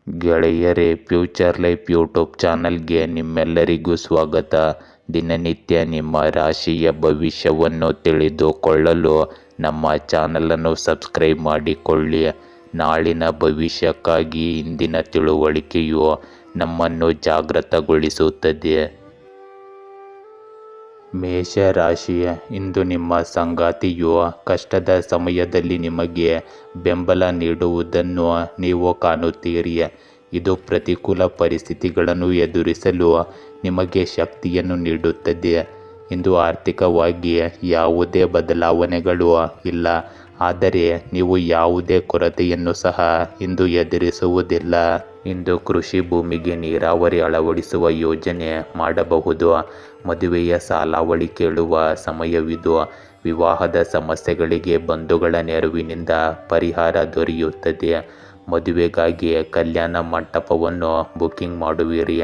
ಗೆಳೆಯರೇ, future life YouTube ಚಾನಲ್ಗೆ ನಿಮ್ಮೆಲ್ಲರಿಗೂ ಸ್ವಾಗತ. ದಿನನಿತ್ಯ ನಿಮ್ಮ ರಾಶಿಯ ಭವಿಷ್ಯವನ್ನು ತಿಳಿದುಕೊಳ್ಳಲು ನಮ್ಮ ಚಾನಲನ್ನು ಸಬ್ಸ್ಕ್ರೈಬ್ ಮಾಡಿಕೊಳ್ಳಿ. ನಾಳಿನ ಭವಿಷ್ಯಕ್ಕಾಗಿ ಇಂದಿನ ತಿಳುವಳಿಕೆಯು ನಮ್ಮನ್ನು ಜಾಗೃತಗೊಳಿಸುತ್ತದೆ. ಮೇಷರಾಶಿಯ ಇಂದು ನಿಮ್ಮ ಸಂಗಾತಿಯು ಕಷ್ಟದ ಸಮಯದಲ್ಲಿ ನಿಮಗೆ ಬೆಂಬಲ ನೀಡುವುದನ್ನು ನೀವು ಕಾಣುತ್ತೀರಿ. ಇದು ಪ್ರತಿಕೂಲ ಪರಿಸ್ಥಿತಿಗಳನ್ನು ಎದುರಿಸಲು ನಿಮಗೆ ಶಕ್ತಿಯನ್ನು ನೀಡುತ್ತದೆ. ಇಂದು ಆರ್ಥಿಕವಾಗಿ ಯಾವುದೇ ಬದಲಾವಣೆಗಳು ಇಲ್ಲ, ಆದರೆ ನೀವು ಯಾವುದೇ ಕೊರತೆಯನ್ನು ಸಹ ಇಂದು ಎದುರಿಸುವುದಿಲ್ಲ. ಇಂದು ಕೃಷಿ ಭೂಮಿಗೆ ನೀರಾವರಿ ಅಳವಡಿಸುವ ಯೋಜನೆ ಮಾಡಬಹುದು. ಮದುವೆಯ ಸಾಲಾವಳಿ ಕೇಳುವ ಸಮಯವಿದು. ವಿವಾಹದ ಸಮಸ್ಯೆಗಳಿಗೆ ಬಂಧುಗಳ ನೆರವಿನಿಂದ ಪರಿಹಾರ ದೊರೆಯುತ್ತದೆ. ಮದುವೆಗಾಗಿ ಕಲ್ಯಾಣ ಮಂಟಪವನ್ನು ಬುಕಿಂಗ್ ಮಾಡುವಿರಿ.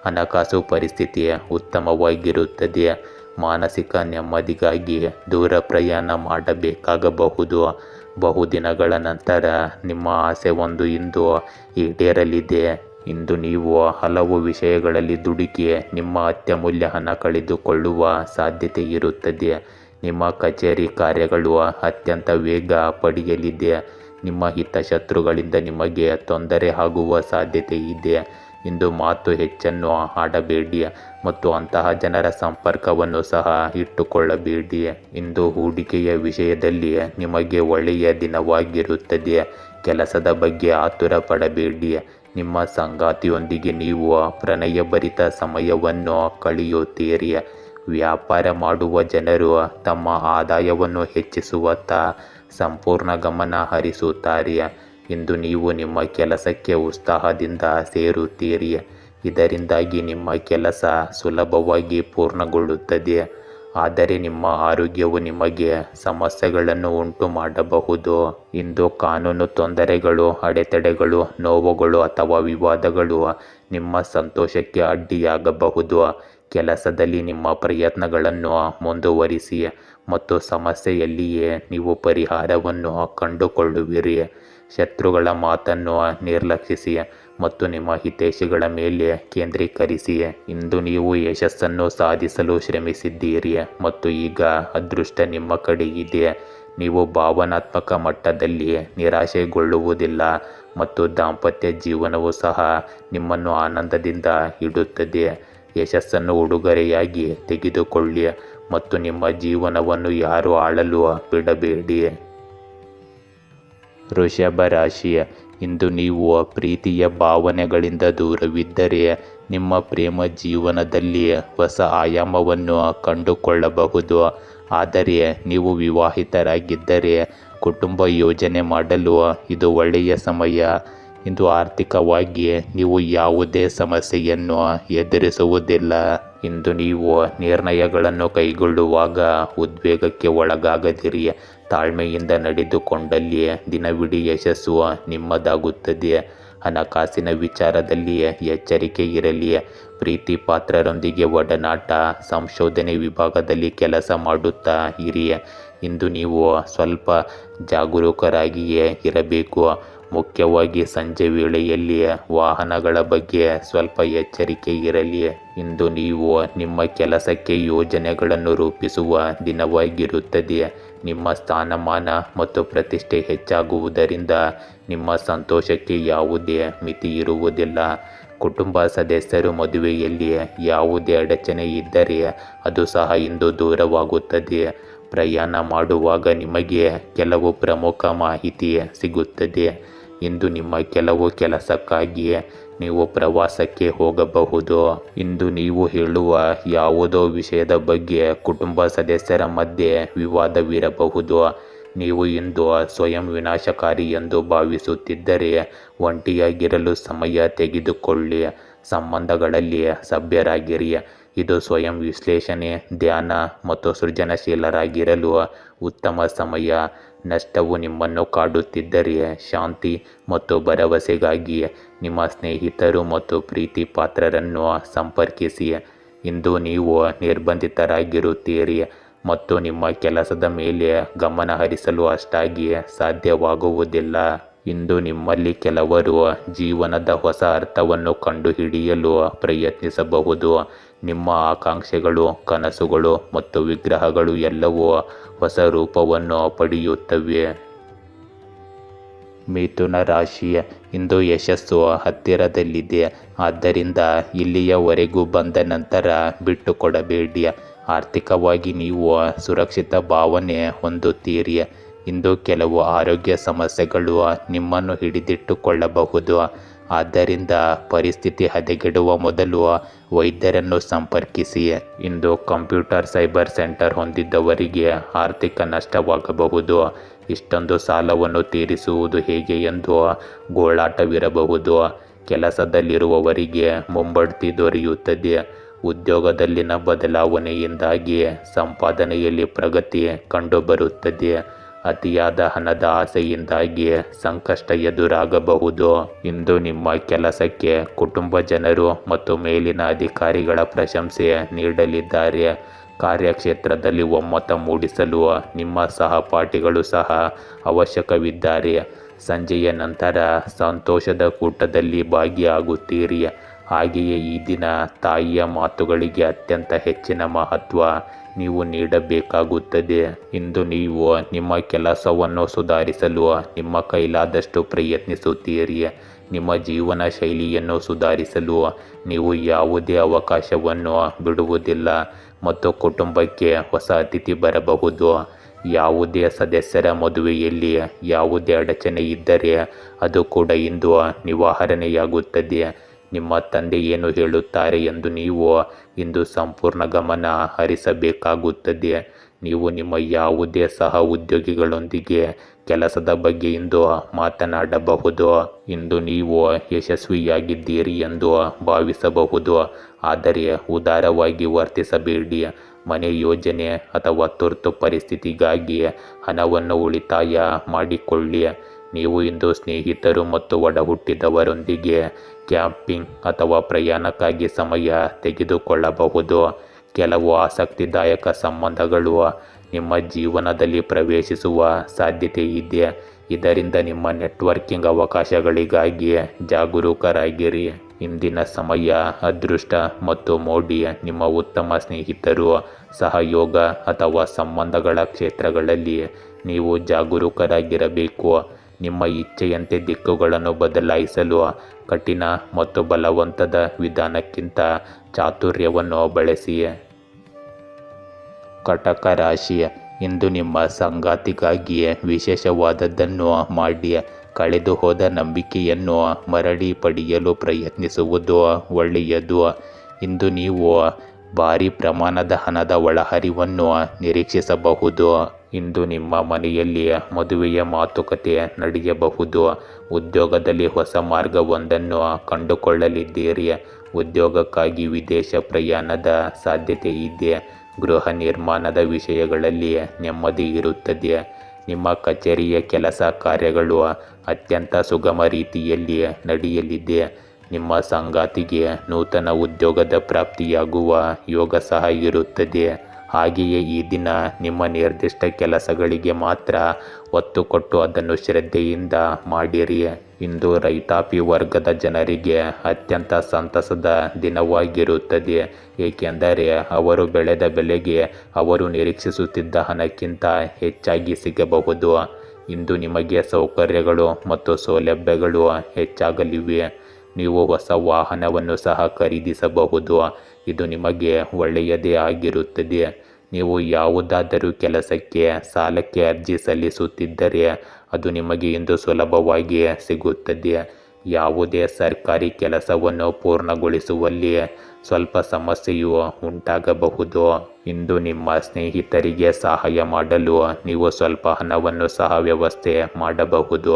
ಹಣಕಾಸು ಪರಿಸ್ಥಿತಿ ಉತ್ತಮವಾಗಿರುತ್ತದೆ. ಮಾನಸಿಕ ನೆಮ್ಮದಿಗಾಗಿ ದೂರ ಪ್ರಯಾಣ ಮಾಡಬೇಕಾಗಬಹುದು. ಬಹುದಿನಗಳ ನಂತರ ನಿಮ್ಮ ಆಸೆ ಒಂದು ಇಂದು ಈಡೇರಲಿದೆ. ಇಂದು ನೀವು ಹಲವು ವಿಷಯಗಳಲ್ಲಿ ದುಡುಕಿ ನಿಮ್ಮ ಅತ್ಯಮೂಲ್ಯ ಹಣ ಕಳೆದುಕೊಳ್ಳುವ ಸಾಧ್ಯತೆ ಇರುತ್ತದೆ. ನಿಮ್ಮ ಕಚೇರಿ ಕಾರ್ಯಗಳು ಅತ್ಯಂತ ವೇಗ ಪಡೆಯಲಿದೆ. ನಿಮ್ಮ ಹಿತಶತ್ರುಗಳಿಂದ ನಿಮಗೆ ತೊಂದರೆ ಆಗುವ ಸಾಧ್ಯತೆ ಇದೆ. ಇಂದು ಮಾತು ಹೆಚ್ಚನ್ನು ಆಡಬೇಡಿ ಮತ್ತು ಅಂತಹ ಜನರ ಸಂಪರ್ಕವನ್ನು ಸಹ ಇಟ್ಟುಕೊಳ್ಳಬೇಡಿ. ಇಂದು ಹೂಡಿಕೆಯ ವಿಷಯದಲ್ಲಿ ನಿಮಗೆ ಒಳ್ಳೆಯ ದಿನವಾಗಿರುತ್ತದೆ. ಕೆಲಸದ ಬಗ್ಗೆ ಆತುರ ಪಡಬೇಡಿ. ನಿಮ್ಮ ಸಂಗಾತಿಯೊಂದಿಗೆ ನೀವು ಪ್ರಣಯಭರಿತ ಸಮಯವನ್ನು ಕಳೆಯುತ್ತೀರಿ. ವ್ಯಾಪಾರ ಮಾಡುವ ಜನರು ತಮ್ಮ ಆದಾಯವನ್ನು ಹೆಚ್ಚಿಸುವತ್ತ ಸಂಪೂರ್ಣ ಗಮನ ಹರಿಸುತ್ತಾರೆ. ಇಂದು ನೀವು ನಿಮ್ಮ ಕೆಲಸಕ್ಕೆ ಉತ್ಸಾಹದಿಂದ ಸೇರುತ್ತೀರಿ. ಇದರಿಂದಾಗಿ ನಿಮ್ಮ ಕೆಲಸ ಸುಲಭವಾಗಿ ಪೂರ್ಣಗೊಳ್ಳುತ್ತದೆ. ಆದರೆ ನಿಮ್ಮ ಆರೋಗ್ಯವು ನಿಮಗೆ ಸಮಸ್ಯೆಗಳನ್ನು ಉಂಟು ಮಾಡಬಹುದು. ಇಂದು ಕಾನೂನು ತೊಂದರೆಗಳು, ಅಡೆತಡೆಗಳು, ನೋವುಗಳು ಅಥವಾ ವಿವಾದಗಳು ನಿಮ್ಮ ಸಂತೋಷಕ್ಕೆ ಅಡ್ಡಿಯಾಗಬಹುದು. ಕೆಲಸದಲ್ಲಿ ನಿಮ್ಮ ಪ್ರಯತ್ನಗಳನ್ನು ಮುಂದುವರಿಸಿ ಮತ್ತು ಸಮಸ್ಯೆಯಲ್ಲಿಯೇ ನೀವು ಪರಿಹಾರವನ್ನು ಕಂಡುಕೊಳ್ಳುವಿರಿ. ಶತ್ರುಗಳ ಮಾತನ್ನು ನಿರ್ಲಕ್ಷಿಸಿ ಮತ್ತು ನಿಮ್ಮ ಹಿತೈಷಿಗಳ ಮೇಲೆ ಕೇಂದ್ರೀಕರಿಸಿ. ಇಂದು ನೀವು ಯಶಸ್ಸನ್ನು ಸಾಧಿಸಲು ಶ್ರಮಿಸಿದ್ದೀರಿ ಮತ್ತು ಈಗ ಅದೃಷ್ಟ ನಿಮ್ಮ ಕಡೆ ಇದೆ. ನೀವು ಭಾವನಾತ್ಮಕ ಮಟ್ಟದಲ್ಲಿ ನಿರಾಶೆಗೊಳ್ಳುವುದಿಲ್ಲ ಮತ್ತು ದಾಂಪತ್ಯ ಜೀವನವು ಸಹ ನಿಮ್ಮನ್ನು ಆನಂದದಿಂದ ಇಡುತ್ತದೆ. ಯಶಸ್ಸನ್ನು ಉಡುಗೊರೆಯಾಗಿ ತೆಗೆದುಕೊಳ್ಳಿ ಮತ್ತು ನಿಮ್ಮ ಜೀವನವನ್ನು ಯಾರೂ ಆಳಲು ಬಿಡಬೇಡಿ. ವೃಷಭ ರಾಶಿ ಇಂದು ನೀವು ಪ್ರೀತಿಯ ಭಾವನೆಗಳಿಂದ ದೂರವಿದ್ದರೆ ನಿಮ್ಮ ಪ್ರೇಮ ಜೀವನದಲ್ಲಿ ಹೊಸ ಆಯಾಮವನ್ನು ಕಂಡುಕೊಳ್ಳಬಹುದು. ಆದರೆ ನೀವು ವಿವಾಹಿತರಾಗಿದ್ದರೆ ಕುಟುಂಬ ಯೋಜನೆ ಮಾಡಲು ಇದು ಒಳ್ಳೆಯ ಸಮಯ. ಇಂದು ಆರ್ಥಿಕವಾಗಿ ನೀವು ಯಾವುದೇ ಸಮಸ್ಯೆಯನ್ನು ಎದುರಿಸುವುದಿಲ್ಲ. ಇಂದು ನೀವು ನಿರ್ಣಯಗಳನ್ನು ಕೈಗೊಳ್ಳುವಾಗ ಉದ್ವೇಗಕ್ಕೆ ಒಳಗಾಗದಿರಿ. ತಾಳ್ಮೆಯಿಂದ ನಡೆದುಕೊಂಡಲ್ಲಿ ದಿನವಿಡೀ ಯಶಸ್ಸು ನಿಮ್ಮದಾಗುತ್ತದೆ. ಹಣಕಾಸಿನ ವಿಚಾರದಲ್ಲಿ ಎಚ್ಚರಿಕೆ ಇರಲಿ. ಪ್ರೀತಿ ಪಾತ್ರರೊಂದಿಗೆ ಒಡನಾಟ, ಸಂಶೋಧನೆ ವಿಭಾಗದಲ್ಲಿ ಕೆಲಸ ಮಾಡುತ್ತಾ ಇರಿ. ಇಂದು ನೀವು ಸ್ವಲ್ಪ ಜಾಗರೂಕರಾಗಿಯೇ ಇರಬೇಕು. ಮುಖ್ಯವಾಗಿ ಸಂಜೆ ವೇಳೆಯಲ್ಲಿ ವಾಹನಗಳ ಬಗ್ಗೆ ಸ್ವಲ್ಪ ಎಚ್ಚರಿಕೆ ಇರಲಿ. ಇಂದು ನೀವು ನಿಮ್ಮ ಕೆಲಸಕ್ಕೆ ಯೋಜನೆಗಳನ್ನು ರೂಪಿಸುವ ದಿನವಾಗಿರುತ್ತದೆ. ನಿಮ್ಮ ಸ್ಥಾನಮಾನ ಮತ್ತು ಪ್ರತಿಷ್ಠೆ ಹೆಚ್ಚಾಗುವುದರಿಂದ ನಿಮ್ಮ ಸಂತೋಷಕ್ಕೆ ಯಾವುದೇ ಮಿತಿ ಇರುವುದಿಲ್ಲ. ಕುಟುಂಬ ಸದಸ್ಯರು ಮದುವೆಯಲ್ಲಿ ಯಾವುದೇ ಅಡಚಣೆ ಇದ್ದರೆ ಅದು ಸಹ ಇಂದು ದೂರವಾಗುತ್ತದೆ. ಪ್ರಯಾಣ ಮಾಡುವಾಗ ನಿಮಗೆ ಕೆಲವು ಪ್ರಮುಖ ಮಾಹಿತಿ ಸಿಗುತ್ತದೆ. ಇಂದು ನಿಮ್ಮ ಕೆಲವು ಕೆಲಸಕ್ಕಾಗಿ ನೀವು ಪ್ರವಾಸಕ್ಕೆ ಹೋಗಬಹುದು. ಇಂದು ನೀವು ಹೇಳುವ ಯಾವುದೋ ವಿಷಯದ ಬಗ್ಗೆ ಕುಟುಂಬ ಸದಸ್ಯರ ಮಧ್ಯೆ ವಿವಾದವಿರಬಹುದು. ನೀವು ಇಂದು ಸ್ವಯಂ ವಿನಾಶಕಾರಿ ಎಂದು ಭಾವಿಸುತ್ತಿದ್ದರೆ ಒಂಟಿಯಾಗಿರಲು ಸಮಯ ತೆಗೆದುಕೊಳ್ಳಿ. ಸಂಬಂಧಗಳಲ್ಲಿ ಸಭ್ಯರಾಗಿರಿ. ಇದು ಸ್ವಯಂ ವಿಶ್ಲೇಷಣೆ, ಧ್ಯಾನ ಮತ್ತು ಸೃಜನಶೀಲರಾಗಿರಲು ಉತ್ತಮ ಸಮಯ. ನಷ್ಟವು ನಿಮ್ಮನ್ನು ಕಾಡುತ್ತಿದ್ದರೆ ಶಾಂತಿ ಮತ್ತು ಭರವಸೆಗಾಗಿ ನಿಮ್ಮ ಸ್ನೇಹಿತರು ಮತ್ತು ಪ್ರೀತಿ ಪಾತ್ರರನ್ನು ಸಂಪರ್ಕಿಸಿ. ಇಂದು ನೀವು ನಿರ್ಬಂಧಿತರಾಗಿರುತ್ತೀರಿ ಮತ್ತು ನಿಮ್ಮ ಕೆಲಸದ ಮೇಲೆ ಗಮನ ಹರಿಸಲು ಅಷ್ಟಾಗಿ ಸಾಧ್ಯವಾಗುವುದಿಲ್ಲ. ಇಂದು ನಿಮ್ಮಲ್ಲಿ ಕೆಲವರು ಜೀವನದ ಹೊಸ ಅರ್ಥವನ್ನು ಕಂಡುಹಿಡಿಯಲು ಪ್ರಯತ್ನಿಸಬಹುದು. ನಿಮ್ಮ ಆಕಾಂಕ್ಷೆಗಳು, ಕನಸುಗಳು ಮತ್ತು ವಿಗ್ರಹಗಳು ಎಲ್ಲವೂ ಹೊಸ ರೂಪವನ್ನು ಪಡೆಯುತ್ತವೆ. ಮಿಥುನ ರಾಶಿ, ಇಂದು ಯಶಸ್ಸು ಹತ್ತಿರದಲ್ಲಿದೆ. ಆದ್ದರಿಂದ ಇಲ್ಲಿಯವರೆಗೂ ಬಂದ ನಂತರ ಬಿಟ್ಟುಕೊಡಬೇಡಿ. ಆರ್ಥಿಕವಾಗಿ ನೀವು ಸುರಕ್ಷಿತ ಭಾವನೆ ಹೊಂದುತ್ತೀರಿ. ಇಂದು ಕೆಲವು ಆರೋಗ್ಯ ಸಮಸ್ಯೆಗಳು ನಿಮ್ಮನ್ನು ಹಿಡಿದಿಟ್ಟುಕೊಳ್ಳಬಹುದು. ಆದ್ದರಿಂದ ಪರಿಸ್ಥಿತಿ ಹದಗೆಡುವ ಮೊದಲು ವೈದ್ಯರನ್ನು ಸಂಪರ್ಕಿಸಿ. ಇಂದು ಕಂಪ್ಯೂಟರ್ ಸೈಬರ್ ಸೆಂಟರ್ ಹೊಂದಿದ್ದವರಿಗೆ ಆರ್ಥಿಕ ನಷ್ಟವಾಗಬಹುದು. ಇಷ್ಟೊಂದು ಸಾಲವನ್ನು ತೀರಿಸುವುದು ಹೇಗೆ ಎಂದು ಗೋಳಾಟವಿರಬಹುದು. ಕೆಲಸದಲ್ಲಿರುವವರಿಗೆ ಮುಂಬಡ್ತಿ ದೊರೆಯುತ್ತದೆ. ಉದ್ಯೋಗದಲ್ಲಿನ ಬದಲಾವಣೆಯಿಂದಾಗಿ ಸಂಪಾದನೆಯಲ್ಲಿ ಪ್ರಗತಿ ಕಂಡುಬರುತ್ತದೆ. ಅತಿಯಾದ ಹಣದ ಆಸೆಯಿಂದಾಗಿ ಸಂಕಷ್ಟ ಎದುರಾಗಬಹುದು. ಇಂದು ನಿಮ್ಮ ಕೆಲಸಕ್ಕೆ ಕುಟುಂಬ ಜನರು ಮತ್ತು ಮೇಲಿನ ಅಧಿಕಾರಿಗಳ ಪ್ರಶಂಸೆ ನೀಡಲಿದ್ದಾರೆ. ಕಾರ್ಯಕ್ಷೇತ್ರದಲ್ಲಿ ಒಮ್ಮತ ಮೂಡಿಸಲು ನಿಮ್ಮ ಸಹಪಾಠಿಗಳು ಸಹ ಅವಶ್ಯಕವಿದ್ದಾರೆ. ಸಂಜೆಯ ನಂತರ ಸಂತೋಷದ ಕೂಟದಲ್ಲಿ ಭಾಗಿಯಾಗುತ್ತೀರಿ. ಹಾಗೆಯೇ ಈ ದಿನ ತಾಯಿಯ ಮಾತುಗಳಿಗೆ ಅತ್ಯಂತ ಹೆಚ್ಚಿನ ಮಹತ್ವ ನೀವು ನೀಡಬೇಕಾಗುತ್ತದೆ. ಇಂದು ನೀವು ನಿಮ್ಮ ಕೆಲಸವನ್ನು ಸುಧಾರಿಸಲು ನಿಮ್ಮ ಕೈಲಾದಷ್ಟು ಪ್ರಯತ್ನಿಸುತ್ತೀರಿ. ನಿಮ್ಮ ಜೀವನ ಶೈಲಿಯನ್ನು ಸುಧಾರಿಸಲು ನೀವು ಯಾವುದೇ ಅವಕಾಶವನ್ನು ಬಿಡುವುದಿಲ್ಲ ಮತ್ತು ಕುಟುಂಬಕ್ಕೆ ಹೊಸ ಅತಿಥಿ ಬರಬಹುದು. ಯಾವುದೇ ಸದಸ್ಯರ ಮದುವೆಯಲ್ಲಿ ಯಾವುದೇ ಅಡಚಣೆ ಇದ್ದರೆ ಅದು ಕೂಡ ಇಂದು ನಿವಾರಣೆಯಾಗುತ್ತದೆ. ನಿಮ್ಮ ತಂದೆ ಏನು ಹೇಳುತ್ತಾರೆ ಎಂದು ನೀವು ಇಂದು ಸಂಪೂರ್ಣ ಗಮನ ಹರಿಸಬೇಕಾಗುತ್ತದೆ. ನೀವು ನಿಮ್ಮ ಯಾವುದೇ ಸಹ ಉದ್ಯೋಗಿಗಳೊಂದಿಗೆ ಕೆಲಸದ ಬಗ್ಗೆ ಇಂದು ಮಾತನಾಡಬಹುದು. ಇಂದು ನೀವು ಯಶಸ್ವಿಯಾಗಿದ್ದೀರಿ ಎಂದು ಭಾವಿಸಬಹುದು, ಆದರೆ ಉದಾರವಾಗಿ ವರ್ತಿಸಬೇಡಿ. ಮನೆ ಯೋಜನೆ ಅಥವಾ ತುರ್ತು ಪರಿಸ್ಥಿತಿಗಾಗಿ ಹಣವನ್ನು ಉಳಿತಾಯ ಮಾಡಿಕೊಳ್ಳಿ. ನೀವು ಇಂದು ಸ್ನೇಹಿತರು ಮತ್ತು ಒಡಹುಟ್ಟಿದವರೊಂದಿಗೆ ಕ್ಯಾಂಪಿಂಗ್ ಅಥವಾ ಪ್ರಯಾಣಕ್ಕಾಗಿ ಸಮಯ ತೆಗೆದುಕೊಳ್ಳಬಹುದು. ಕೆಲವು ಆಸಕ್ತಿದಾಯಕ ಸಂಬಂಧಗಳು ನಿಮ್ಮ ಜೀವನದಲ್ಲಿ ಪ್ರವೇಶಿಸುವ ಸಾಧ್ಯತೆ ಇದೆ. ಇದರಿಂದ ನಿಮ್ಮ ನೆಟ್ವರ್ಕಿಂಗ್ ಅವಕಾಶಗಳಿಗಾಗಿ ಜಾಗರೂಕರಾಗಿರಿ. ಇಂದಿನ ಸಮಯ ಅದೃಷ್ಟ ಮತ್ತು ಮೋಡಿ ನಿಮ್ಮ ಉತ್ತಮ ಸ್ನೇಹಿತರು, ಸಹಯೋಗ ಅಥವಾ ಸಂಬಂಧಗಳ ಕ್ಷೇತ್ರಗಳಲ್ಲಿ ನೀವು ಜಾಗರೂಕರಾಗಿರಬೇಕು. ನಿಮ್ಮ ಇಚ್ಛೆಯಂತೆ ದಿಕ್ಕುಗಳನ್ನು ಬದಲಾಯಿಸಲು ಕಠಿಣ ಮತ್ತು ಬಲವಂತದ ವಿಧಾನಕ್ಕಿಂತ ಚಾತುರ್ಯವನ್ನು ಬಳಸಿ. ಕಟಕ ರಾಶಿ, ಇಂದು ನಿಮ್ಮ ಸಂಗಾತಿಗಾಗಿ ವಿಶೇಷವಾದದ್ದನ್ನು ಮಾಡಿ. ಕಳೆದು ಹೋದ ನಂಬಿಕೆಯನ್ನು ಮರಳಿ ಪಡೆಯಲು ಪ್ರಯತ್ನಿಸುವುದು ಒಳ್ಳೆಯದು. ಇಂದು ನೀವು ಭಾರಿ ಪ್ರಮಾಣದ ಹಣದ ಒಳಹರಿವನ್ನು ನಿರೀಕ್ಷಿಸಬಹುದು. ಇಂದು ನಿಮ್ಮ ಮನೆಯಲ್ಲಿ ಮದುವೆಯ ಮಾತುಕತೆ ನಡೆಯಬಹುದು. ಉದ್ಯೋಗದಲ್ಲಿ ಹೊಸ ಮಾರ್ಗವೊಂದನ್ನು ಕಂಡುಕೊಳ್ಳಲಿದ್ದೀರಿ. ಉದ್ಯೋಗಕ್ಕಾಗಿ ವಿದೇಶ ಪ್ರಯಾಣದ ಸಾಧ್ಯತೆ ಇದೆ. ಗೃಹ ನಿರ್ಮಾಣದ ವಿಷಯಗಳಲ್ಲಿ ನೆಮ್ಮದಿ ಇರುತ್ತದೆ. ನಿಮ್ಮ ಕಚೇರಿಯ ಕೆಲಸ ಕಾರ್ಯಗಳು ಅತ್ಯಂತ ಸುಗಮ ರೀತಿಯಲ್ಲಿ ನಡೆಯಲಿದೆ. ನಿಮ್ಮ ಸಂಗಾತಿಗೆ ನೂತನ ಉದ್ಯೋಗದ ಪ್ರಾಪ್ತಿಯಾಗುವ ಯೋಗ ಸಹ ಇರುತ್ತದೆ. ಹಾಗೆಯೇ ಈ ದಿನ ನಿಮ್ಮ ನಿರ್ದಿಷ್ಟ ಕೆಲಸಗಳಿಗೆ ಮಾತ್ರ ಒತ್ತು ಕೊಟ್ಟು ಅದನ್ನು ಶ್ರದ್ಧೆಯಿಂದ ಮಾಡಿರಿ. ಇಂದು ರೈತಾಪಿ ವರ್ಗದ ಜನರಿಗೆ ಅತ್ಯಂತ ಸಂತಸದ ದಿನವಾಗಿರುತ್ತದೆ, ಏಕೆಂದರೆ ಅವರು ಬೆಳೆದ ಬೆಲೆಗೆ ಅವರು ನಿರೀಕ್ಷಿಸುತ್ತಿದ್ದ ಹಣಕ್ಕಿಂತ ಹೆಚ್ಚಾಗಿ ಸಿಗಬಹುದು. ಇಂದು ನಿಮಗೆ ಸೌಕರ್ಯಗಳು ಮತ್ತು ಸೌಲಭ್ಯಗಳು ಹೆಚ್ಚಾಗಲಿವೆ. ನೀವು ಹೊಸ ವಾಹನವನ್ನು ಸಹ ಖರೀದಿಸಬಹುದು. ಇದು ನಿಮಗೆ ಒಳ್ಳೆಯದೇ ಆಗಿರುತ್ತದೆ. ನೀವು ಯಾವುದಾದರೂ ಕೆಲಸಕ್ಕೆ ಸಾಲಕ್ಕೆ ಅರ್ಜಿ ಸಲ್ಲಿಸುತ್ತಿದ್ದರೆ ಅದು ನಿಮಗೆ ಇಂದು ಸುಲಭವಾಗಿ ಸಿಗುತ್ತದೆ. ಯಾವುದೇ ಸರ್ಕಾರಿ ಕೆಲಸವನ್ನು ಪೂರ್ಣಗೊಳಿಸುವಲ್ಲಿ ಸ್ವಲ್ಪ ಸಮಸ್ಯೆಯು ಉಂಟಾಗಬಹುದು. ಇಂದು ನಿಮ್ಮ ಸ್ನೇಹಿತರಿಗೆ ಸಹಾಯ ಮಾಡಲು ನೀವು ಸ್ವಲ್ಪ ಹಣವನ್ನು ಸಹ ವ್ಯವಸ್ಥೆ ಮಾಡಬಹುದು.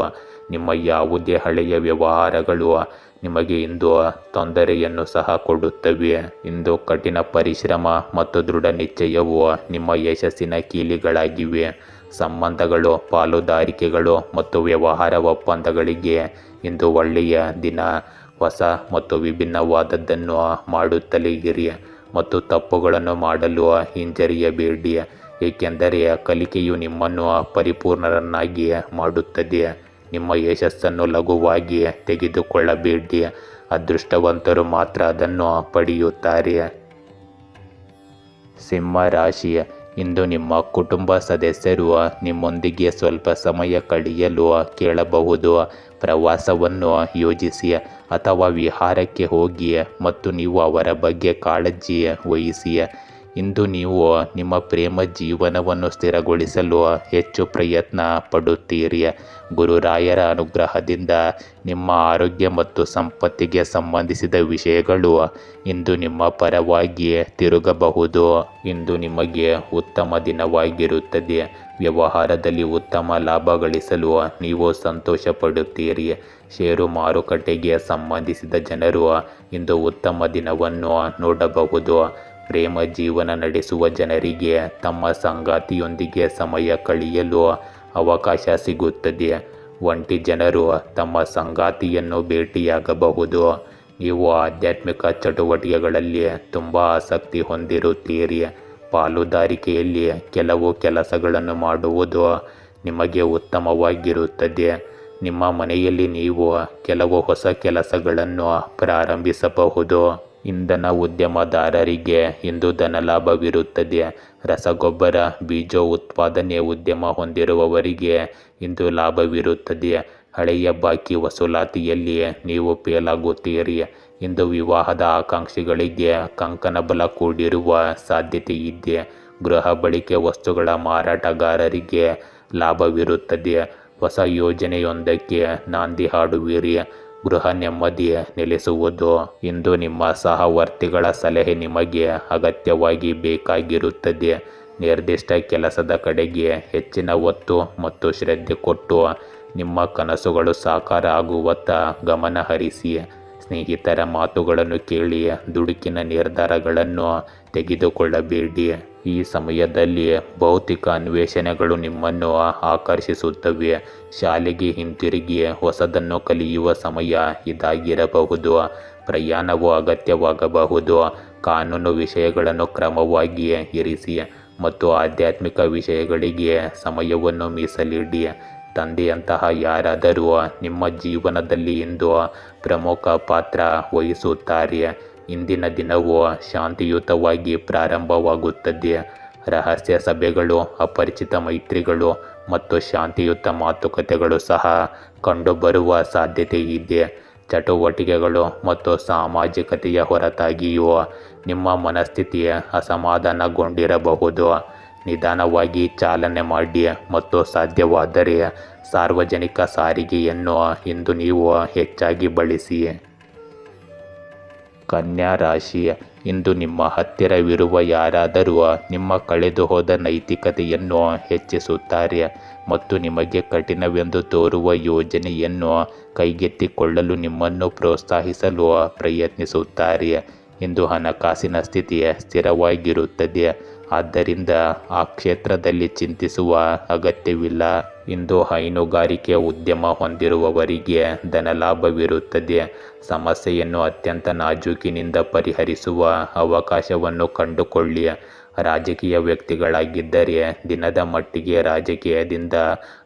ನಿಮ್ಮ ಯಾವುದೇ ಹಳೆಯ ವ್ಯವಹಾರಗಳು ನಿಮಗೆ ಇಂದು ತೊಂದರೆಯನ್ನು ಸಹ ಕೊಡುತ್ತವೆ. ಇಂದು ಕಠಿಣ ಪರಿಶ್ರಮ ಮತ್ತು ದೃಢ ನಿಶ್ಚಯವು ನಿಮ್ಮ ಯಶಸ್ಸಿನ ಕೀಲಿಗಳಾಗಿವೆ. ಸಂಬಂಧಗಳು, ಪಾಲುದಾರಿಕೆಗಳು ಮತ್ತು ವ್ಯವಹಾರ ಒಪ್ಪಂದಗಳಿಗೆ ಇಂದು ಒಳ್ಳೆಯ ದಿನ. ಹೊಸ ಮತ್ತು ವಿಭಿನ್ನವಾದದ್ದನ್ನು ಮಾಡುತ್ತಲೇ ಇರಿ ಮತ್ತು ತಪ್ಪುಗಳನ್ನು ಮಾಡಲು ಹಿಂಜರಿಯಬೇಡಿ, ಏಕೆಂದರೆ ಕಲಿಕೆಯು ನಿಮ್ಮನ್ನು ಪರಿಪೂರ್ಣರನ್ನಾಗಿ ಮಾಡುತ್ತದೆ. ನಿಮ್ಮ ಯಶಸ್ಸನ್ನು ಲಘುವಾಗಿ ತೆಗೆದುಕೊಳ್ಳಬೇಡಿ. ಅದೃಷ್ಟವಂತರು ಮಾತ್ರ ಅದನ್ನು ಪಡೆಯುತ್ತಾರೆ. ಸಿಂಹ ರಾಶಿ, ಇಂದು ನಿಮ್ಮ ಕುಟುಂಬ ಸದಸ್ಯರು ನಿಮ್ಮೊಂದಿಗೆ ಸ್ವಲ್ಪ ಸಮಯ ಕಳೆಯಲು ಕೇಳಬಹುದು. ಪ್ರವಾಸವನ್ನು ಯೋಜಿಸಿ ಅಥವಾ ವಿಹಾರಕ್ಕೆ ಹೋಗಿ ಮತ್ತು ನೀವು ಅವರ ಬಗ್ಗೆ ಕಾಳಜಿ ವಹಿಸಿ. ಇಂದು ನೀವು ನಿಮ್ಮ ಪ್ರೇಮ ಜೀವನವನ್ನು ಸ್ಥಿರಗೊಳಿಸಲು ಹೆಚ್ಚು ಪ್ರಯತ್ನ ಪಡುತ್ತೀರಿ. ಗುರುರಾಯರ ಅನುಗ್ರಹದಿಂದ ನಿಮ್ಮ ಆರೋಗ್ಯ ಮತ್ತು ಸಂಪತ್ತಿಗೆ ಸಂಬಂಧಿಸಿದ ವಿಷಯಗಳು ಇಂದು ನಿಮ್ಮ ಪರವಾಗಿ ತಿರುಗಬಹುದು. ಇಂದು ನಿಮಗೆ ಉತ್ತಮ ದಿನವಾಗಿರುತ್ತದೆ. ವ್ಯವಹಾರದಲ್ಲಿ ಉತ್ತಮ ಲಾಭ ಗಳಿಸಲು ನೀವು ಸಂತೋಷ ಪಡುತ್ತೀರಿ. ಷೇರು ಮಾರುಕಟ್ಟೆಗೆ ಸಂಬಂಧಿಸಿದ ಜನರು ಇಂದು ಉತ್ತಮ ದಿನವನ್ನು ನೋಡಬಹುದು. ಪ್ರೇಮ ಜೀವನ ನಡೆಸುವ ಜನರಿಗೆ ತಮ್ಮ ಸಂಗಾತಿಯೊಂದಿಗೆ ಸಮಯ ಕಳೆಯಲು ಅವಕಾಶ ಸಿಗುತ್ತದೆ. ಒಂಟಿ ಜನರು ತಮ್ಮ ಸಂಗಾತಿಯನ್ನು ಭೇಟಿಯಾಗಬಹುದು. ನೀವು ಆಧ್ಯಾತ್ಮಿಕ ಚಟುವಟಿಕೆಗಳಲ್ಲಿ ತುಂಬ ಆಸಕ್ತಿ ಹೊಂದಿರುತ್ತೀರಿ. ಪಾಲುದಾರಿಕೆಯಲ್ಲಿ ಕೆಲವು ಕೆಲಸಗಳನ್ನು ಮಾಡುವುದು ನಿಮಗೆ ಉತ್ತಮವಾಗಿರುತ್ತದೆ. ನಿಮ್ಮ ಮನೆಯಲ್ಲಿ ನೀವು ಕೆಲವು ಹೊಸ ಕೆಲಸಗಳನ್ನು ಪ್ರಾರಂಭಿಸಬಹುದು. ಇಂಧನ ಉದ್ಯಮದಾರರಿಗೆ ಇಂದು ಧನಲಾಭವಿರುತ್ತದೆ. ರಸಗೊಬ್ಬರ, ಬೀಜ ಉತ್ಪಾದನೆ ಉದ್ಯಮ ಹೊಂದಿರುವವರಿಗೆ ಇಂದು ಲಾಭವಿರುತ್ತದೆ. ಹಳೆಯ ಬಾಕಿ ವಸೂಲಾತಿಯಲ್ಲಿ ನೀವು ಫೇಲಾಗುತ್ತೀರಿ. ಇಂದು ವಿವಾಹದ ಆಕಾಂಕ್ಷಿಗಳಿಗೆ ಕಂಕಣ ಬಲ ಕೂಡಿರುವ ಸಾಧ್ಯತೆ ಇದೆ. ಗೃಹ ಬಳಕೆ ವಸ್ತುಗಳ ಮಾರಾಟಗಾರರಿಗೆ ಲಾಭವಿರುತ್ತದೆ. ಹೊಸ ಯೋಜನೆಯೊಂದಕ್ಕೆ ನಾಂದಿ ಹಾಡುವಿರಿ. ಗೃಹ ನೆಮ್ಮದಿ ನೆಲೆಸುವುದು. ಇಂದು ನಿಮ್ಮ ಸಹವರ್ತಿಗಳ ಸಲಹೆ ನಿಮಗೆ ಅಗತ್ಯವಾಗಿ ಬೇಕಾಗಿರುತ್ತದೆ. ನಿರ್ದಿಷ್ಟ ಕೆಲಸದ ಕಡೆಗೆ ಹೆಚ್ಚಿನ ಒತ್ತು ಮತ್ತು ಶ್ರದ್ಧೆ ಕೊಟ್ಟು ನಿಮ್ಮ ಕನಸುಗಳು ಸಾಕಾರ ಆಗುವತ್ತ ಗಮನ ಹರಿಸಿ. ಸ್ನೇಹಿತರ ಮಾತುಗಳನ್ನು ಕೇಳಿ ದುಡುಕಿನ ನಿರ್ಧಾರಗಳನ್ನು ತೆಗೆದುಕೊಳ್ಳಬೇಡಿ. ಈ ಸಮಯದಲ್ಲಿ ಭೌತಿಕ ಅನ್ವೇಷಣೆಗಳು ನಿಮ್ಮನ್ನು ಆಕರ್ಷಿಸುತ್ತವೆ. ಶಾಲೆಗೆ ಹಿಂತಿರುಗಿ ಹೊಸದನ್ನು ಕಲಿಯುವ ಸಮಯ ಇದಾಗಿರಬಹುದು. ಪ್ರಯಾಣವು ಅಗತ್ಯವಾಗಬಹುದು. ಕಾನೂನು ವಿಷಯಗಳನ್ನು ಕ್ರಮವಾಗಿ ಇರಿಸಿ ಮತ್ತು ಆಧ್ಯಾತ್ಮಿಕ ವಿಷಯಗಳಿಗೆ ಸಮಯವನ್ನು ಮೀಸಲಿಡಿ. ತಂದೆಯಂತಹ ಯಾರಾದರೂ ನಿಮ್ಮ ಜೀವನದಲ್ಲಿ ಇಂದು ಪ್ರಮುಖ ಪಾತ್ರ ವಹಿಸುತ್ತಾರೆ. ಇಂದಿನ ದಿನವು ಶಾಂತಿಯುತವಾಗಿ ಪ್ರಾರಂಭವಾಗುತ್ತದೆ. ರಹಸ್ಯ ಸಭೆಗಳು, ಅಪರಿಚಿತ ಮೈತ್ರಿಗಳು ಮತ್ತು ಶಾಂತಿಯುತ ಮಾತುಕತೆಗಳು ಸಹ ಕಂಡುಬರುವ ಸಾಧ್ಯತೆ ಇದೆ. ಚಟುವಟಿಕೆಗಳು ಮತ್ತು ಸಾಮಾಜಿಕತೆಯ ಹೊರತಾಗಿಯೂ ನಿಮ್ಮ ಮನಸ್ಥಿತಿ ಅಸಮಾಧಾನಗೊಂಡಿರಬಹುದು. ನಿಧಾನವಾಗಿ ಚಾಲನೆ ಮಾಡಿ ಮತ್ತು ಸಾಧ್ಯವಾದರೆ ಸಾರ್ವಜನಿಕ ಸಾರಿಗೆಯನ್ನು ಇಂದು ನೀವು ಹೆಚ್ಚಾಗಿ ಬಳಸಿ. ಕನ್ಯಾ ರಾಶಿ, ಇಂದು ನಿಮ್ಮ ಹತ್ತಿರವಿರುವ ಯಾರಾದರೂ ನಿಮ್ಮ ಕಳೆದುಹೋದ ನೈತಿಕತೆಯನ್ನು ಹೆಚ್ಚಿಸುತ್ತಾರೆ ಮತ್ತು ನಿಮಗೆ ಕಠಿಣವೆಂದು ತೋರುವ ಯೋಜನೆಯನ್ನು ಕೈಗೆತ್ತಿಕೊಳ್ಳಲು ನಿಮ್ಮನ್ನು ಪ್ರೋತ್ಸಾಹಿಸಲು ಪ್ರಯತ್ನಿಸುತ್ತಾರೆ. ಇಂದು ಹಣಕಾಸಿನ ಸ್ಥಿತಿ ಸ್ಥಿರವಾಗಿರುತ್ತದೆ. ಆದ್ದರಿಂದ ಆ ಕ್ಷೇತ್ರದಲ್ಲಿ ಚಿಂತಿಸುವ ಅಗತ್ಯವಿಲ್ಲ. ಇಂದು ಹೈನುಗಾರಿಕೆ ಉದ್ಯಮ ಹೊಂದಿರುವವರಿಗೆ ಧನಲಾಭವಿರುತ್ತದೆ. ಸಮಸ್ಯೆಯನ್ನು ಅತ್ಯಂತ ನಾಜೂಕಿನಿಂದ ಪರಿಹರಿಸುವ ಅವಕಾಶವನ್ನು ಕಂಡುಕೊಳ್ಳಿ. ರಾಜಕೀಯ ವ್ಯಕ್ತಿಗಳಾಗಿದ್ದರೆ ದಿನದ ಮಟ್ಟಿಗೆ ರಾಜಕೀಯದಿಂದ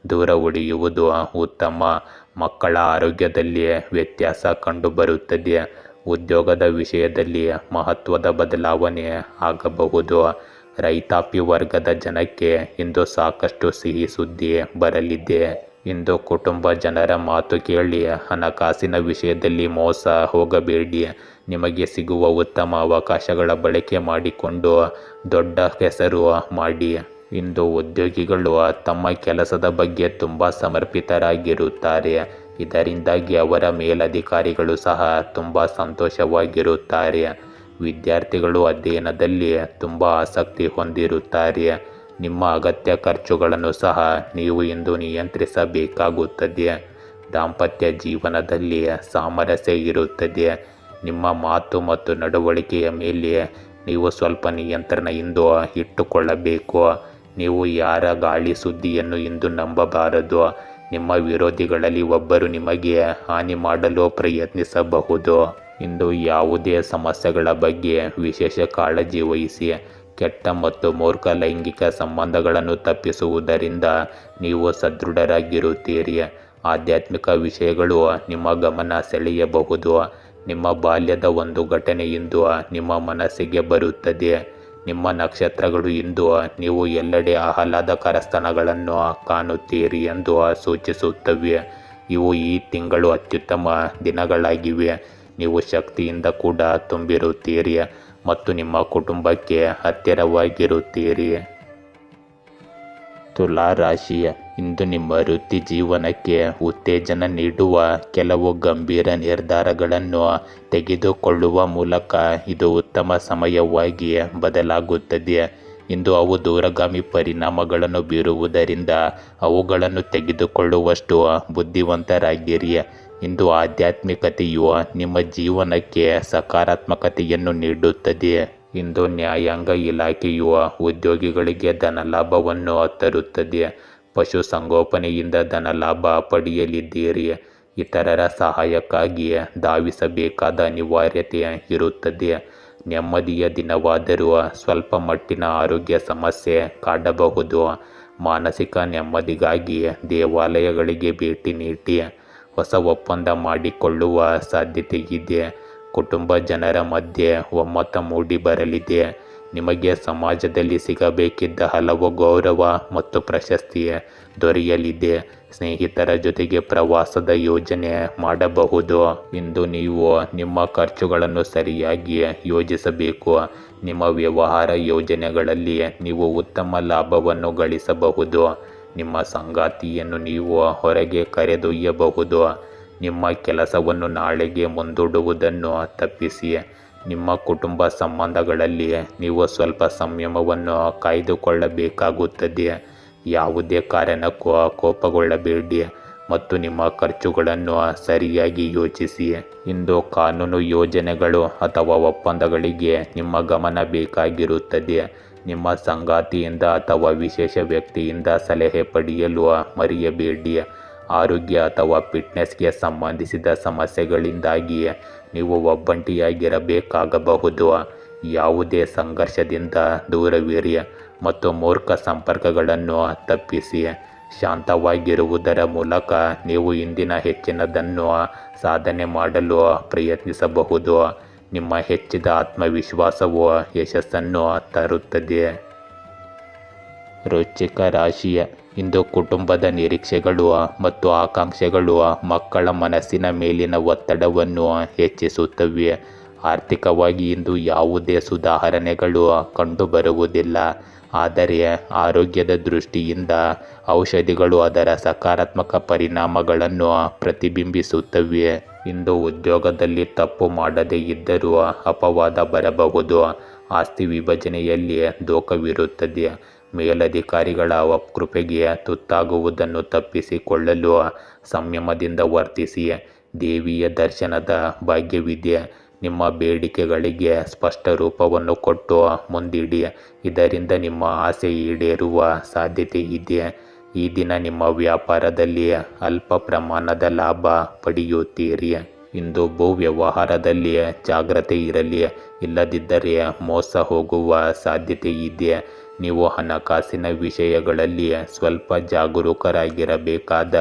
ದೂರ ಉಳಿಯುವುದು ಉತ್ತಮ. ಮಕ್ಕಳ ಆರೋಗ್ಯದಲ್ಲಿ ವ್ಯತ್ಯಾಸ ಕಂಡುಬರುತ್ತದೆ. ಉದ್ಯೋಗದ ವಿಷಯದಲ್ಲಿ ಮಹತ್ವದ ಬದಲಾವಣೆ ಆಗಬಹುದು. ರೈತಾಪಿ ವರ್ಗದ ಜನಕ್ಕೆ ಇಂದು ಸಾಕಷ್ಟು ಸಿಹಿ ಸುದ್ದಿ ಬರಲಿದೆ. ಇಂದು ಕುಟುಂಬ ಜನರ ಮಾತು ಕೇಳಿ ಹಣಕಾಸಿನ ವಿಷಯದಲ್ಲಿ ಮೋಸ ಹೋಗಬೇಡಿ. ನಿಮಗೆ ಸಿಗುವ ಉತ್ತಮ ಅವಕಾಶಗಳ ಬಳಕೆ ಮಾಡಿಕೊಂಡು ದೊಡ್ಡ ಹೆಸರು ಮಾಡಿ. ಇಂದು ಉದ್ಯೋಗಿಗಳು ತಮ್ಮ ಕೆಲಸದ ಬಗ್ಗೆ ತುಂಬ ಸಮರ್ಪಿತರಾಗಿರುತ್ತಾರೆ. ಇದರಿಂದಾಗಿ ಅವರ ಮೇಲಧಿಕಾರಿಗಳು ಸಹ ತುಂಬ ಸಂತೋಷವಾಗಿರುತ್ತಾರೆ. ವಿದ್ಯಾರ್ಥಿಗಳು ಅಧ್ಯಯನದಲ್ಲಿ ತುಂಬ ಆಸಕ್ತಿ ಹೊಂದಿರುತ್ತಾರೆ. ನಿಮ್ಮ ಅಗತ್ಯ ಖರ್ಚುಗಳನ್ನು ಸಹ ನೀವು ಇಂದು ನಿಯಂತ್ರಿಸಬೇಕಾಗುತ್ತದೆ. ದಾಂಪತ್ಯ ಜೀವನದಲ್ಲಿ ಸಾಮರಸ್ಯ ಇರುತ್ತದೆ. ನಿಮ್ಮ ಮಾತು ಮತ್ತು ನಡವಳಿಕೆಯ ಮೇಲೆ ನೀವು ಸ್ವಲ್ಪ ನಿಯಂತ್ರಣ ಇಂದು ಇಟ್ಟುಕೊಳ್ಳಬೇಕು. ನೀವು ಯಾರ ಗಾಳಿ ಸುದ್ದಿಯನ್ನು ಇಂದು ನಂಬಬಾರದು. ನಿಮ್ಮ ವಿರೋಧಿಗಳಲ್ಲಿ ಒಬ್ಬರು ನಿಮಗೆ ಹಾನಿ ಮಾಡಲು ಪ್ರಯತ್ನಿಸಬಹುದು. ಇಂದು ಯಾವುದೇ ಸಮಸ್ಯೆಗಳ ಬಗ್ಗೆ ವಿಶೇಷ ಕಾಳಜಿ ವಹಿಸಿ. ಕೆಟ್ಟ ಮತ್ತು ಮೂರ್ಖ ಲೈಂಗಿಕ ಸಂಬಂಧಗಳನ್ನು ತಪ್ಪಿಸುವುದರಿಂದ ನೀವು ಸದೃಢರಾಗಿರುತ್ತೀರಿ. ಆಧ್ಯಾತ್ಮಿಕ ವಿಷಯಗಳು ನಿಮ್ಮ ಗಮನ ಸೆಳೆಯಬಹುದು. ನಿಮ್ಮ ಬಾಲ್ಯದ ಒಂದು ಘಟನೆ ಇಂದು ನಿಮ್ಮ ಮನಸ್ಸಿಗೆ ಬರುತ್ತದೆ. ನಿಮ್ಮ ನಕ್ಷತ್ರಗಳು ಇಂದು ನೀವು ಎಲ್ಲೆಡೆ ಆಹ್ಲಾದಕರ ಸ್ಥಳಗಳನ್ನು ಕಾಣುತ್ತೀರಿ ಎಂದು ಸೂಚಿಸುತ್ತವೆ. ಇವು ಈ ತಿಂಗಳು ಅತ್ಯುತ್ತಮ ದಿನಗಳಾಗಿವೆ. ನೀವು ಶಕ್ತಿಯಿಂದ ಕೂಡ ತುಂಬಿರುತ್ತೀರಿ ಮತ್ತು ನಿಮ್ಮ ಕುಟುಂಬಕ್ಕೆ ಹತ್ತಿರವಾಗಿರುತ್ತೀರಿ. ತುಲಾ ರಾಶಿಯ ಇಂದು ನಿಮ್ಮ ವೃತ್ತಿ ಜೀವನಕ್ಕೆ ಉತ್ತೇಜನ ನೀಡುವ ಕೆಲವು ಗಂಭೀರ ನಿರ್ಧಾರಗಳನ್ನು ತೆಗೆದುಕೊಳ್ಳುವ ಮೂಲಕ ಇದು ಉತ್ತಮ ಸಮಯವಾಗಿ ಬದಲಾಗುತ್ತದೆ. ಇಂದು ಅವು ದೂರಗಾಮಿ ಪರಿಣಾಮಗಳನ್ನು ಬೀರುವುದರಿಂದ ಅವುಗಳನ್ನು ತೆಗೆದುಕೊಳ್ಳುವಷ್ಟು ಬುದ್ಧಿವಂತರಾಗಿರಿ. ಇಂದು ಆಧ್ಯಾತ್ಮಿಕತೆಯು ನಿಮ್ಮ ಜೀವನಕ್ಕೆ ಸಕಾರಾತ್ಮಕತೆಯನ್ನು ನೀಡುತ್ತದೆ. ಇಂದು ನ್ಯಾಯಾಂಗ ಇಲಾಖೆಯು ಉದ್ಯೋಗಿಗಳಿಗೆ ಧನಲಾಭವನ್ನು ತರುತ್ತದೆ. ಪಶುಸಂಗೋಪನೆಯಿಂದ ಧನಲಾಭ ಪಡೆಯಲಿದ್ದೀರಿ. ಇತರರ ಸಹಾಯಕ್ಕಾಗಿ ಧಾವಿಸಬೇಕಾದ ಅನಿವಾರ್ಯತೆ ಇರುತ್ತದೆ. ನೆಮ್ಮದಿಯ ದಿನವಾದರೂ ಸ್ವಲ್ಪ ಮಟ್ಟಿನ ಆರೋಗ್ಯ ಸಮಸ್ಯೆ ಕಾಡಬಹುದು. ಮಾನಸಿಕ ನೆಮ್ಮದಿಗಾಗಿ ದೇವಾಲಯಗಳಿಗೆ ಭೇಟಿ ನೀಡಿ. ಹೊಸ ಒಪ್ಪಂದ ಮಾಡಿಕೊಳ್ಳುವ ಸಾಧ್ಯತೆ ಇದೆ. ಕುಟುಂಬ ಜನರ ಮಧ್ಯೆ ಒಮ್ಮತ ಮೂಡಿ ಬರಲಿದೆ. ನಿಮಗೆ ಸಮಾಜದಲ್ಲಿ ಸಿಗಬೇಕಿದ್ದ ಹಲವು ಗೌರವ ಮತ್ತು ಪ್ರಶಸ್ತಿ ದೊರೆಯಲಿದೆ. ಸ್ನೇಹಿತರ ಜೊತೆಗೆ ಪ್ರವಾಸದ ಯೋಜನೆ ಮಾಡಬಹುದು. ಇಂದು ನೀವು ನಿಮ್ಮ ಖರ್ಚುಗಳನ್ನು ಸರಿಯಾಗಿ ಯೋಜಿಸಬೇಕು. ನಿಮ್ಮ ವ್ಯವಹಾರ ಯೋಜನೆಗಳಲ್ಲಿ ನೀವು ಉತ್ತಮ ಲಾಭವನ್ನು ಗಳಿಸಬಹುದು. ನಿಮ್ಮ ಸಂಗಾತಿಯನ್ನು ನೀವು ಹೊರಗೆ ಕರೆದೊಯ್ಯಬಹುದು. ನಿಮ್ಮ ಕೆಲಸವನ್ನು ನಾಳೆಗೆ ಮುಂದೂಡುವುದನ್ನು ತಪ್ಪಿಸಿ. ನಿಮ್ಮ ಕುಟುಂಬ ಸಂಬಂಧಗಳಲ್ಲಿ ನೀವು ಸ್ವಲ್ಪ ಸಂಯಮವನ್ನು ಕಾಯ್ದುಕೊಳ್ಳಬೇಕಾಗುತ್ತದೆ. ಯಾವುದೇ ಕಾರಣಕ್ಕೂ ಕೋಪಗೊಳ್ಳಬೇಡಿ ಮತ್ತು ನಿಮ್ಮ ಖರ್ಚುಗಳನ್ನು ಸರಿಯಾಗಿ ಯೋಚಿಸಿ. ಇಂದು ಕಾನೂನು ಯೋಜನೆಗಳು ಅಥವಾ ಒಪ್ಪಂದಗಳಿಗೆ ನಿಮ್ಮ ಗಮನ ಬೇಕಾಗಿರುತ್ತದೆ. ನಿಮ್ಮ ಸಂಗಾತಿಯಿಂದ ಅಥವಾ ವಿಶೇಷ ವ್ಯಕ್ತಿಯಿಂದ ಸಲಹೆ ಪಡೆಯಲು ಮರೆಯಬೇಡಿ. ಆರೋಗ್ಯ ಅಥವಾ ಫಿಟ್ನೆಸ್ಗೆ ಸಂಬಂಧಿಸಿದ ಸಮಸ್ಯೆಗಳಿಂದಾಗಿ ನೀವು ಒಬ್ಬಂಟಿಯಾಗಿರಬೇಕಾಗಬಹುದು. ಯಾವುದೇ ಸಂಘರ್ಷದಿಂದ ದೂರವಿರಿ ಮತ್ತು ಮೂರ್ಖ ಸಂಪರ್ಕಗಳನ್ನು ತಪ್ಪಿಸಿ. ಶಾಂತವಾಗಿರುವುದರ ಮೂಲಕ ನೀವು ಇಂದಿನ ಹೆಚ್ಚಿನದನ್ನು ಸಾಧನೆ ಮಾಡಲು ಪ್ರಯತ್ನಿಸಬಹುದು. ನಿಮ್ಮ ಹೆಚ್ಚಿದ ಆತ್ಮವಿಶ್ವಾಸವು ಯಶಸ್ಸನ್ನು ತರುತ್ತದೆ. ವೃಶ್ಚಿಕ ರಾಶಿಯ ಇಂದು ಕುಟುಂಬದ ನಿರೀಕ್ಷೆಗಳು ಮತ್ತು ಆಕಾಂಕ್ಷೆಗಳು ಮಕ್ಕಳ ಮನಸ್ಸಿನ ಮೇಲಿನ ಒತ್ತಡವನ್ನು ಹೆಚ್ಚಿಸುತ್ತವೆ. ಆರ್ಥಿಕವಾಗಿ ಇಂದು ಯಾವುದೇ ಸುಧಾರಣೆಗಳು ಕಂಡುಬರುವುದಿಲ್ಲ. ಆದರೆ ಆರೋಗ್ಯದ ದೃಷ್ಟಿಯಿಂದ ಔಷಧಿಗಳು ಅದರ ಸಕಾರಾತ್ಮಕ ಪರಿಣಾಮಗಳನ್ನು ಪ್ರತಿಬಿಂಬಿಸುತ್ತವೆ. ಇಂದು ಉದ್ಯೋಗದಲ್ಲಿ ತಪ್ಪು ಮಾಡದೇ ಇದ್ದರೂ ಅಪವಾದ ಬರಬಹುದು. ಆಸ್ತಿ ವಿಭಜನೆಯಲ್ಲಿ ದೋಷವಿರುತ್ತದೆ. ಮೇಲಧಿಕಾರಿಗಳ ಅಪಕೃಪೆಗೆ ತುತ್ತಾಗುವುದನ್ನು ತಪ್ಪಿಸಿಕೊಳ್ಳಲು ಸಂಯಮದಿಂದ ವರ್ತಿಸಿ. ದೇವಿಯ ದರ್ಶನದ ಭಾಗ್ಯವಿದೆ. ನಿಮ್ಮ ಬೇಡಿಕೆಗಳಿಗೆ ಸ್ಪಷ್ಟ ರೂಪವನ್ನು ಕೊಟ್ಟು ಮುಂದಿಡಿ. ಇದರಿಂದ ನಿಮ್ಮ ಆಸೆ ಈಡೇರುವ ಸಾಧ್ಯತೆ ಇದೆ. ಈ ದಿನ ನಿಮ್ಮ ವ್ಯಾಪಾರದಲ್ಲಿ ಅಲ್ಪ ಪ್ರಮಾಣದ ಲಾಭ ಪಡೆಯುತ್ತೀರಿ. ಇಂದು ಭೂ ವ್ಯವಹಾರದಲ್ಲಿ ಜಾಗ್ರತೆ ಇರಲಿ, ಇಲ್ಲದಿದ್ದರೆ ಮೋಸ ಹೋಗುವ ಸಾಧ್ಯತೆ ಇದೆ. ನೀವು ಹಣಕಾಸಿನ ವಿಷಯಗಳಲ್ಲಿ ಸ್ವಲ್ಪ ಜಾಗರೂಕರಾಗಿರಬೇಕಾದ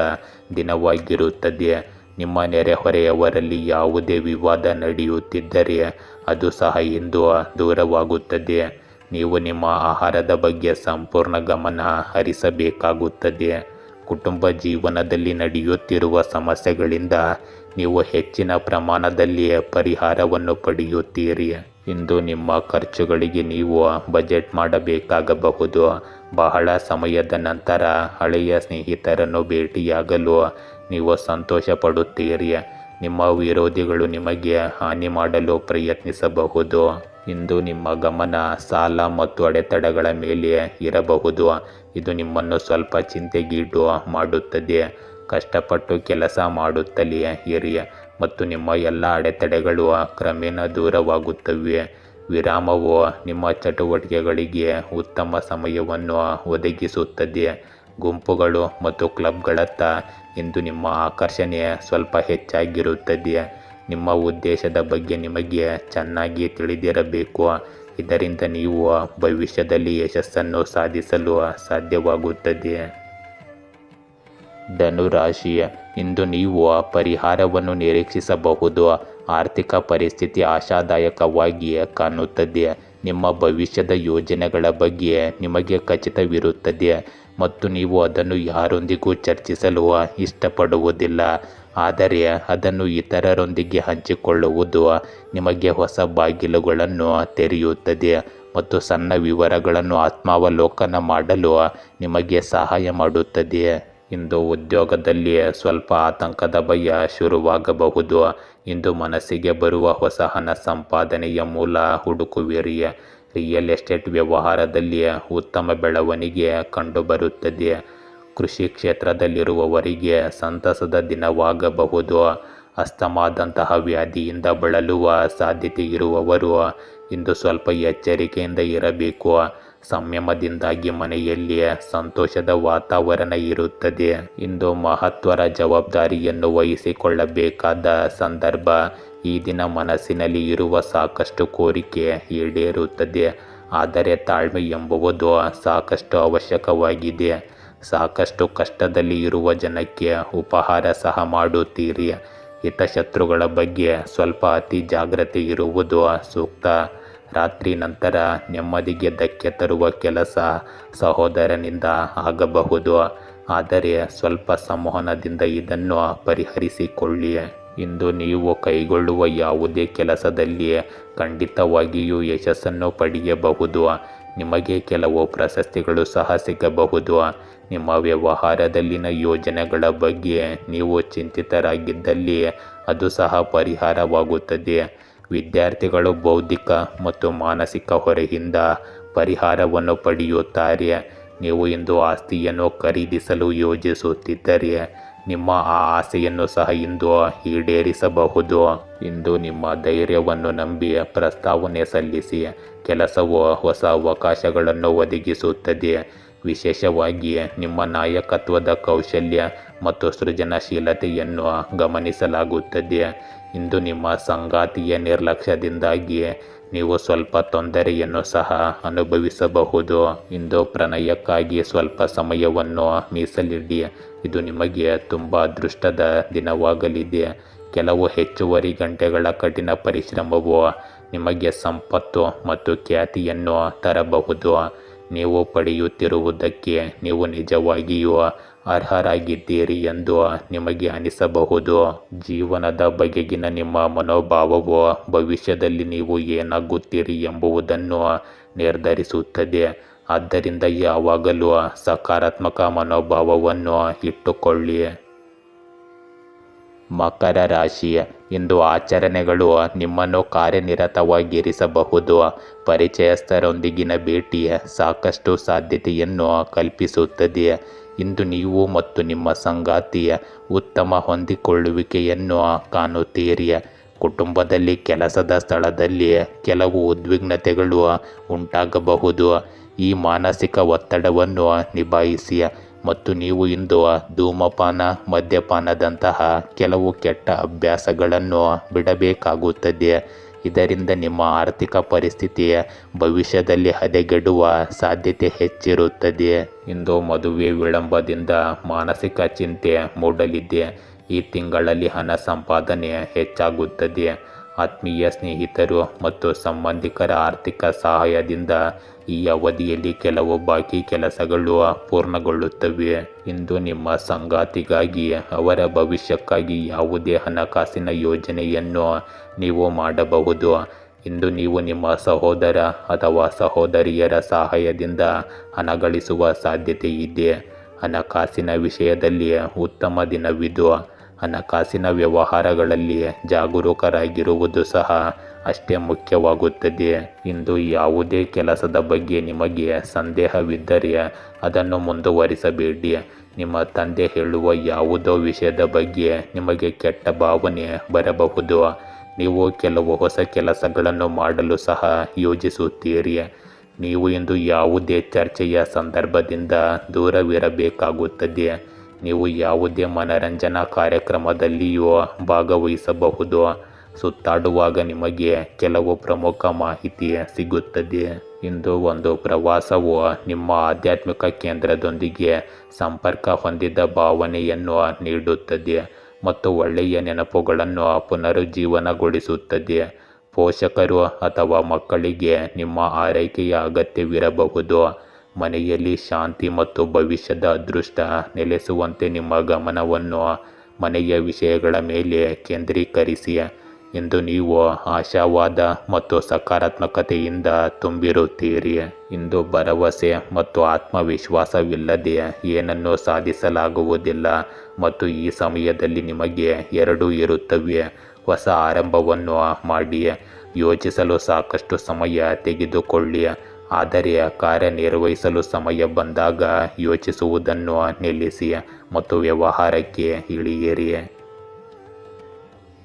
ದಿನವಾಗಿರುತ್ತದೆ. ನಿಮ್ಮ ನೆರೆಹೊರೆಯವರಲ್ಲಿ ಯಾವುದೇ ವಿವಾದ ನಡೆಯುತ್ತಿದ್ದರೆ ಅದು ಸಹ ಇಂದು ದೂರವಾಗುತ್ತದೆ. ನೀವು ನಿಮ್ಮ ಆಹಾರದ ಬಗ್ಗೆ ಸಂಪೂರ್ಣ ಗಮನ ಹರಿಸಬೇಕಾಗುತ್ತದೆ. ಕುಟುಂಬ ಜೀವನದಲ್ಲಿ ನಡೆಯುತ್ತಿರುವ ಸಮಸ್ಯೆಗಳಿಂದ ನೀವು ಹೆಚ್ಚಿನ ಪ್ರಮಾಣದಲ್ಲಿ ಪರಿಹಾರವನ್ನು ಪಡೆಯುತ್ತೀರಿ. ಇಂದು ನಿಮ್ಮ ಖರ್ಚುಗಳಿಗೆ ನೀವು ಬಜೆಟ್ ಮಾಡಬೇಕಾಗಬಹುದು. ಬಹಳ ಸಮಯದ ನಂತರ ಹಳೆಯ ಸ್ನೇಹಿತರನ್ನು ಭೇಟಿಯಾಗಲು ನೀವು ಸಂತೋಷ ಪಡುತ್ತೀರಿ. ನಿಮ್ಮ ವಿರೋಧಿಗಳು ನಿಮಗೆ ಹಾನಿ ಮಾಡಲು ಪ್ರಯತ್ನಿಸಬಹುದು. ಇಂದು ನಿಮ್ಮ ಗಮನ ಸಾಲ ಮತ್ತು ಅಡೆತಡೆಗಳ ಮೇಲೆ ಇರಬಹುದು. ಇದು ನಿಮ್ಮನ್ನು ಸ್ವಲ್ಪ ಚಿಂತೆಗೀಡು ಮಾಡುತ್ತದೆ. ಕಷ್ಟಪಟ್ಟು ಕೆಲಸ ಮಾಡುತ್ತಲೇ ಇರಿ ಮತ್ತು ನಿಮ್ಮ ಎಲ್ಲ ಅಡೆತಡೆಗಳು ಕ್ರಮೇಣ ದೂರವಾಗುತ್ತವೆ. ವಿರಾಮವು ನಿಮ್ಮ ಚಟುವಟಿಕೆಗಳಿಗೆ ಉತ್ತಮ ಸಮಯವನ್ನು ಒದಗಿಸುತ್ತದೆ. ಗುಂಪುಗಳು ಮತ್ತು ಕ್ಲಬ್ಗಳತ್ತ ಇಂದು ನಿಮ್ಮ ಆಕರ್ಷಣೆ ಸ್ವಲ್ಪ ಹೆಚ್ಚಾಗಿರುತ್ತದೆ. ನಿಮ್ಮ ಉದ್ದೇಶದ ಬಗ್ಗೆ ನಿಮಗೆ ಚೆನ್ನಾಗಿ ತಿಳಿದಿರಬೇಕು. ಇದರಿಂದ ನೀವು ಭವಿಷ್ಯದಲ್ಲಿ ಯಶಸ್ಸನ್ನು ಸಾಧಿಸಲು ಸಾಧ್ಯವಾಗುತ್ತದೆ. ಧನುರಾಶಿಯ ಇಂದು ನೀವು ಪರಿಹಾರವನ್ನು ನಿರೀಕ್ಷಿಸಬಹುದು. ಆರ್ಥಿಕ ಪರಿಸ್ಥಿತಿ ಆಶಾದಾಯಕವಾಗಿ ಕಾಣುತ್ತದೆ. ನಿಮ್ಮ ಭವಿಷ್ಯದ ಯೋಜನೆಗಳ ಬಗ್ಗೆ ನಿಮಗೆ ಖಚಿತವಿರುತ್ತದೆ ಮತ್ತು ನೀವು ಅದನ್ನು ಯಾರೊಂದಿಗೂ ಚರ್ಚಿಸಲು ಇಷ್ಟಪಡುವುದಿಲ್ಲ. ಆದರೆ ಅದನ್ನು ಇತರರೊಂದಿಗೆ ಹಂಚಿಕೊಳ್ಳುವುದು ನಿಮಗೆ ಹೊಸ ಬಾಗಿಲುಗಳನ್ನು ತೆರೆಯುತ್ತದೆ ಮತ್ತು ಸಣ್ಣ ವಿವರಗಳನ್ನು ಆತ್ಮಾವಲೋಕನ ಮಾಡಲು ನಿಮಗೆ ಸಹಾಯ ಮಾಡುತ್ತದೆ. ಇಂದು ಉದ್ಯೋಗದಲ್ಲಿ ಸ್ವಲ್ಪ ಆತಂಕದ ಭಯ ಶುರುವಾಗಬಹುದು. ಇಂದು ಮನಸ್ಸಿಗೆ ಬರುವ ಹೊಸ ಹಣ ಸಂಪಾದನೆಯ ಮೂಲ ಹುಡುಕುವಿರಿ. ರಿಯಲ್ ಎಸ್ಟೇಟ್ ವ್ಯವಹಾರದಲ್ಲಿ ಉತ್ತಮ ಬೆಳವಣಿಗೆ ಕಂಡುಬರುತ್ತದೆ. ಕೃಷಿ ಕ್ಷೇತ್ರದಲ್ಲಿರುವವರಿಗೆ ಸಂತಸದ ದಿನವಾಗಬಹುದು. ಅಸ್ತಮಾದಂತಹ ವ್ಯಾಧಿಯಿಂದ ಬಳಲುವ ಸಾಧ್ಯತೆ ಇರುವವರು ಇಂದು ಸ್ವಲ್ಪ ಎಚ್ಚರಿಕೆಯಿಂದ ಇರಬೇಕು. ಸಂಯಮದಿಂದಾಗಿ ಮನೆಯಲ್ಲಿ ಸಂತೋಷದ ವಾತಾವರಣ ಇರುತ್ತದೆ. ಇಂದು ಮಹತ್ವದ ಜವಾಬ್ದಾರಿಯನ್ನು ವಹಿಸಿಕೊಳ್ಳಬೇಕಾದ ಸಂದರ್ಭ. ಈ ದಿನ ಮನಸ್ಸಿನಲ್ಲಿ ಇರುವ ಸಾಕಷ್ಟು ಕೋರಿಕೆ ಈಡೇರುತ್ತದೆ. ಆದರೆ ತಾಳ್ಮೆ ಎಂಬುದು ಸಾಕಷ್ಟು ಅವಶ್ಯಕವಾಗಿದೆ. ಸಾಕಷ್ಟು ಕಷ್ಟದಲ್ಲಿ ಇರುವ ಜನಕ್ಕೆ ಉಪಹಾರ ಸಹ ಮಾಡುತ್ತೀರಿ. ಹಿತಶತ್ರುಗಳ ಬಗ್ಗೆ ಸ್ವಲ್ಪ ಅತಿ ಜಾಗ್ರತೆ ಇರುವುದು ಸೂಕ್ತ. ರಾತ್ರಿ ನಂತರ ನೆಮ್ಮದಿಗೆ ಧಕ್ಕೆ ತರುವ ಕೆಲಸ ಸಹೋದರನಿಂದ ಆಗಬಹುದು. ಆದರೆ ಸ್ವಲ್ಪ ಸಂವಹನದಿಂದ ಇದನ್ನು ಪರಿಹರಿಸಿಕೊಳ್ಳಿ. ಇಂದು ನೀವು ಕೈಗೊಳ್ಳುವ ಯಾವುದೇ ಕೆಲಸದಲ್ಲಿ ಖಂಡಿತವಾಗಿಯೂ ಯಶಸ್ಸನ್ನು ಪಡೆಯಬಹುದು. ನಿಮಗೆ ಕೆಲವು ಪ್ರಶಸ್ತಿಗಳು ಸಹ ಸಿಗಬಹುದು. ನಿಮ್ಮ ವ್ಯವಹಾರದಲ್ಲಿನ ಯೋಜನೆಗಳ ಬಗ್ಗೆ ನೀವು ಚಿಂತಿತರಾಗಿದ್ದಲ್ಲಿ ಅದು ಸಹ ಪರಿಹಾರವಾಗುತ್ತದೆ. ವಿದ್ಯಾರ್ಥಿಗಳು ಬೌದ್ಧಿಕ ಮತ್ತು ಮಾನಸಿಕ ಹೊರೆಯಿಂದ ಪರಿಹಾರವನ್ನು ಪಡೆಯುತ್ತಾರೆ. ನೀವು ಇಂದು ಆಸ್ತಿಯನ್ನು ಖರೀದಿಸಲು ಯೋಜಿಸುತ್ತಿದ್ದರೆ ನಿಮ್ಮ ಆ ಆಸೆಯನ್ನು ಸಹ ಇಂದು ಈಡೇರಿಸಬಹುದು. ಇಂದು ನಿಮ್ಮ ಧೈರ್ಯವನ್ನು ನಂಬಿ ಪ್ರಸ್ತಾವನೆ ಸಲ್ಲಿಸಿ. ಕೆಲಸವು ಹೊಸ ಅವಕಾಶಗಳನ್ನು ಒದಗಿಸುತ್ತದೆ. ವಿಶೇಷವಾಗಿ ನಿಮ್ಮ ನಾಯಕತ್ವದ ಕೌಶಲ್ಯ ಮತ್ತು ಸೃಜನಶೀಲತೆಯನ್ನು ಗಮನಿಸಲಾಗುತ್ತದೆ. ಇಂದು ನಿಮ್ಮ ಸಂಗಾತಿಯ ನಿರ್ಲಕ್ಷ್ಯದಿಂದಾಗಿ ನೀವು ಸ್ವಲ್ಪ ತೊಂದರೆಯನ್ನು ಸಹ ಅನುಭವಿಸಬಹುದು. ಇಂದು ಪ್ರಣಯಕ್ಕಾಗಿ ಸ್ವಲ್ಪ ಸಮಯವನ್ನು ಮೀಸಲಿಡಿ. ಇದು ನಿಮಗೆ ತುಂಬ ಅದೃಷ್ಟದ ದಿನವಾಗಲಿದೆ. ಕೆಲವು ಹೆಚ್ಚುವರಿ ಗಂಟೆಗಳ ಕಠಿಣ ಪರಿಶ್ರಮವು ನಿಮಗೆ ಸಂಪತ್ತು ಮತ್ತು ಖ್ಯಾತಿಯನ್ನು ತರಬಹುದು. ನೀವು ಪಡೆಯುತ್ತಿರುವುದಕ್ಕೆ ನೀವು ನಿಜವಾಗಿಯೂ ಅರ್ಹರಾಗಿದ್ದೀರಿ ಎಂದು ನಿಮಗೆ ಅನಿಸಬಹುದು. ಜೀವನದ ಬಗೆಗಿನ ನಿಮ್ಮ ಮನೋಭಾವವು ಭವಿಷ್ಯದಲ್ಲಿ ನೀವು ಏನಾಗುತ್ತೀರಿ ಎಂಬುದನ್ನು ನಿರ್ಧರಿಸುತ್ತದೆ. ಆದ್ದರಿಂದ ಯಾವಾಗಲೂ ಸಕಾರಾತ್ಮಕ ಮನೋಭಾವವನ್ನು ಇಟ್ಟುಕೊಳ್ಳಿ. ಮಕರ ರಾಶಿ. ಇಂದು ಆಚರಣೆಗಳು ನಿಮ್ಮನ್ನು ಕಾರ್ಯನಿರತವಾಗಿರಿಸಬಹುದು. ಪರಿಚಯಸ್ಥರೊಂದಿಗಿನ ಭೇಟಿ ಸಾಕಷ್ಟು ಸಾಧ್ಯತೆಯನ್ನು ಕಲ್ಪಿಸುತ್ತದೆ. ಇಂದು ನೀವು ಮತ್ತು ನಿಮ್ಮ ಸಂಗಾತಿ ಉತ್ತಮ ಹೊಂದಿಕೊಳ್ಳುವಿಕೆಯನ್ನು ಕಾಣುತ್ತೀರಿ. ಕುಟುಂಬದಲ್ಲಿ ಕೆಲಸದ ಸ್ಥಳದಲ್ಲಿ ಕೆಲವು ಉದ್ವಿಗ್ನತೆಗಳು ಉಂಟಾಗಬಹುದು. ಈ ಮಾನಸಿಕ ಒತ್ತಡವನ್ನು ನಿಭಾಯಿಸಿ ಮತ್ತು ನೀವು ಇಂದು ಧೂಮಪಾನ, ಮದ್ಯಪಾನದಂತಹ ಕೆಲವು ಕೆಟ್ಟ ಅಭ್ಯಾಸಗಳನ್ನು ಬಿಡಬೇಕಾಗುತ್ತದೆ. ಇದರಿಂದ ನಿಮ್ಮ ಆರ್ಥಿಕ ಪರಿಸ್ಥಿತಿ ಭವಿಷ್ಯದಲ್ಲಿ ಹದಗೆಡುವ ಸಾಧ್ಯತೆ ಹೆಚ್ಚಿರುತ್ತದೆ. ಇಂದು ಮದುವೆ ವಿಳಂಬದಿಂದ ಮಾನಸಿಕ ಚಿಂತೆ ಮೂಡಲಿದೆ. ಈ ತಿಂಗಳಲ್ಲಿ ಹಣ ಸಂಪಾದನೆ ಹೆಚ್ಚಾಗುತ್ತದೆ. ಆತ್ಮೀಯ ಸ್ನೇಹಿತರು ಮತ್ತು ಸಂಬಂಧಿಕರ ಆರ್ಥಿಕ ಸಹಾಯದಿಂದ ಈ ಅವಧಿಯಲ್ಲಿ ಕೆಲವು ಬಾಕಿ ಕೆಲಸಗಳು ಪೂರ್ಣಗೊಳ್ಳುತ್ತವೆ. ಇಂದು ನಿಮ್ಮ ಸಂಗಾತಿಗಾಗಿ ಅವರ ಭವಿಷ್ಯಕ್ಕಾಗಿ ಯಾವುದೇ ಹಣಕಾಸಿನ ಯೋಜನೆಯನ್ನು ನೀವು ಮಾಡಬಹುದು. ಇಂದು ನೀವು ನಿಮ್ಮ ಸಹೋದರ ಅಥವಾ ಸಹೋದರಿಯರ ಸಹಾಯದಿಂದ ಹಣ ಗಳಿಸುವ ಸಾಧ್ಯತೆ ಇದೆ. ಹಣಕಾಸಿನ ವಿಷಯದಲ್ಲಿ ಉತ್ತಮ ದಿನವಿದು. ಹಣಕಾಸಿನ ವ್ಯವಹಾರಗಳಲ್ಲಿ ಜಾಗರೂಕರಾಗಿರುವುದು ಸಹ ಅಷ್ಟೇ ಮುಖ್ಯವಾಗುತ್ತದೆ. ಇಂದು ಯಾವುದೇ ಕೆಲಸದ ಬಗ್ಗೆ ನಿಮಗೆ ಸಂದೇಹವಿದ್ದರೆ ಅದನ್ನು ಮುಂದುವರಿಸಬೇಡಿ. ನಿಮ್ಮ ತಂದೆ ಹೇಳುವ ಯಾವುದೋ ವಿಷಯದ ಬಗ್ಗೆ ನಿಮಗೆ ಕೆಟ್ಟ ಭಾವನೆ ಬರಬಹುದು. ನೀವು ಕೆಲವು ಹೊಸ ಕೆಲಸಗಳನ್ನು ಮಾಡಲು ಸಹ ಯೋಜಿಸುತ್ತೀರಿ. ನೀವು ಇಂದು ಯಾವುದೇ ಚರ್ಚೆಯ ಸಂದರ್ಭದಿಂದ ದೂರವಿರಬೇಕಾಗುತ್ತದೆ. ನೀವು ಯಾವುದೇ ಮನರಂಜನಾ ಕಾರ್ಯಕ್ರಮದಲ್ಲಿಯೂ ಭಾಗವಹಿಸಬಹುದು. ಸುತ್ತಾಡುವಾಗ ನಿಮಗೆ ಕೆಲವು ಪ್ರಮುಖ ಮಾಹಿತಿ ಸಿಗುತ್ತದೆ. ಇಂದು ಒಂದು ಪ್ರವಾಸವು ನಿಮ್ಮ ಆಧ್ಯಾತ್ಮಿಕ ಕೇಂದ್ರದೊಂದಿಗೆ ಸಂಪರ್ಕ ಹೊಂದಿದ ಭಾವನೆಯನ್ನು ನೀಡುತ್ತದೆ ಮತ್ತು ಒಳ್ಳೆಯ ನೆನಪುಗಳನ್ನು ಪುನರುಜ್ಜೀವನಗೊಳಿಸುತ್ತದೆ. ಪೋಷಕರು ಅಥವಾ ಮಕ್ಕಳಿಗೆ ನಿಮ್ಮ ಆರೈಕೆಯ ಅಗತ್ಯವಿರಬಹುದು. ಮನೆಯಲ್ಲಿ ಶಾಂತಿ ಮತ್ತು ಭವಿಷ್ಯದ ಅದೃಷ್ಟ ನೆಲೆಸುವಂತೆ ನಿಮ್ಮ ಗಮನವನ್ನು ಮನೆಯ ವಿಷಯಗಳ ಮೇಲೆ ಕೇಂದ್ರೀಕರಿಸಿ. ಇಂದು ನೀವು ಆಶಾವಾದ ಮತ್ತು ಸಕಾರಾತ್ಮಕತೆಯಿಂದ ತುಂಬಿರುತ್ತೀರಿ. ಇಂದು ಭರವಸೆ ಮತ್ತು ಆತ್ಮವಿಶ್ವಾಸವಿಲ್ಲದೆ ಏನನ್ನೂ ಸಾಧಿಸಲಾಗುವುದಿಲ್ಲ ಮತ್ತು ಈ ಸಮಯದಲ್ಲಿ ನಿಮಗೆ ಎರಡೂ ಇರುತ್ತವೆ. ಹೊಸ ಆರಂಭವನ್ನು ಮಾಡಿ, ಯೋಚಿಸಲು ಸಾಕಷ್ಟು ಸಮಯ ತೆಗೆದುಕೊಳ್ಳಿ, ಆದರೆ ಕಾರ್ಯನಿರ್ವಹಿಸಲು ಸಮಯ ಬಂದಾಗ ಯೋಚಿಸುವುದನ್ನು ನಿಲ್ಲಿಸಿ ಮತ್ತು ವ್ಯವಹಾರಕ್ಕೆ ಇಳಿಯಿರಿ.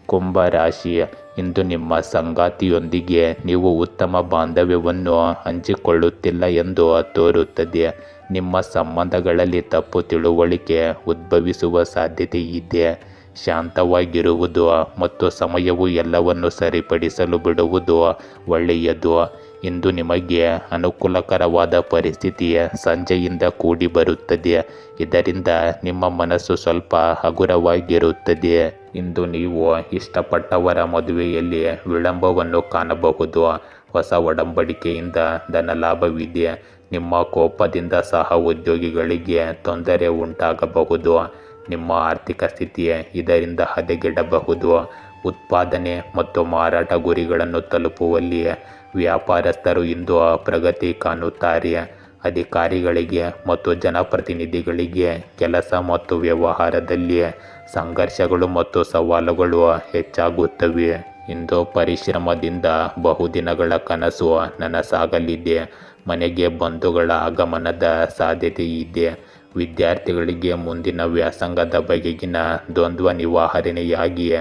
ಕುಂಭ ರಾಶಿ, ಇಂದು ನಿಮ್ಮ ಸಂಗಾತಿಯೊಂದಿಗೆ ನೀವು ಉತ್ತಮ ಬಾಂಧವ್ಯವನ್ನು ಹಂಚಿಕೊಳ್ಳುತ್ತಿಲ್ಲ ಎಂದು ತೋರುತ್ತದೆ. ನಿಮ್ಮ ಸಂಬಂಧಗಳಲ್ಲಿ ತಪ್ಪು ತಿಳುವಳಿಕೆ ಉದ್ಭವಿಸುವ ಸಾಧ್ಯತೆ ಇದೆ. ಶಾಂತವಾಗಿರುವುದು ಮತ್ತು ಸಮಯವು ಎಲ್ಲವನ್ನು ಸರಿಪಡಿಸಲು ಬಿಡುವುದು ಒಳ್ಳೆಯದು. ಇಂದು ನಿಮಗೆ ಅನುಕೂಲಕರವಾದ ಪರಿಸ್ಥಿತಿ ಸಂಜೆಯಿಂದ ಕೂಡಿ ಬರುತ್ತದೆ. ಇದರಿಂದ ನಿಮ್ಮ ಮನಸ್ಸು ಸ್ವಲ್ಪ ಹಗುರವಾಗಿರುತ್ತದೆ. ಇಂದು ನೀವು ಇಷ್ಟಪಟ್ಟವರ ಮದುವೆಯಲ್ಲಿ ವಿಳಂಬವನ್ನು ಕಾಣಬಹುದು. ಹೊಸ ಒಡಂಬಡಿಕೆಯಿಂದ ಧನಲಾಭವಿದೆ. ನಿಮ್ಮ ಕೋಪದಿಂದ ಸಹ ಉದ್ಯೋಗಿಗಳಿಗೆ ತೊಂದರೆ ಉಂಟಾಗಬಹುದು. ನಿಮ್ಮ ಆರ್ಥಿಕ ಸ್ಥಿತಿ ಇದರಿಂದ ಹದಗೆಡಬಹುದು. ಉತ್ಪಾದನೆ ಮತ್ತು ಮಾರಾಟ ಗುರಿಗಳನ್ನು ತಲುಪುವಲ್ಲಿ ವ್ಯಾಪಾರಸ್ಥರು ಇಂದು ಪ್ರಗತಿ ಕಾಣುತ್ತಾರೆ. ಅಧಿಕಾರಿಗಳಿಗೆ ಮತ್ತು ಜನಪ್ರತಿನಿಧಿಗಳಿಗೆ ಕೆಲಸ ಮತ್ತು ವ್ಯವಹಾರದಲ್ಲಿ ಸಂಘರ್ಷಗಳು ಮತ್ತು ಸವಾಲುಗಳು ಹೆಚ್ಚಾಗುತ್ತವೆ. ಇಂದು ಪರಿಶ್ರಮದಿಂದ ಬಹುದಿನಗಳ ಕನಸು ನನಸಾಗಲಿದೆ. ಮನೆಗೆ ಬಂಧುಗಳ ಆಗಮನದ ಸಾಧ್ಯತೆ ಇದೆ. ವಿದ್ಯಾರ್ಥಿಗಳಿಗೆ ಮುಂದಿನ ವ್ಯಾಸಂಗದ ಬಗೆಗಿನ ದ್ವಂದ್ವ ನಿವಾರಣೆಯಾಗಿ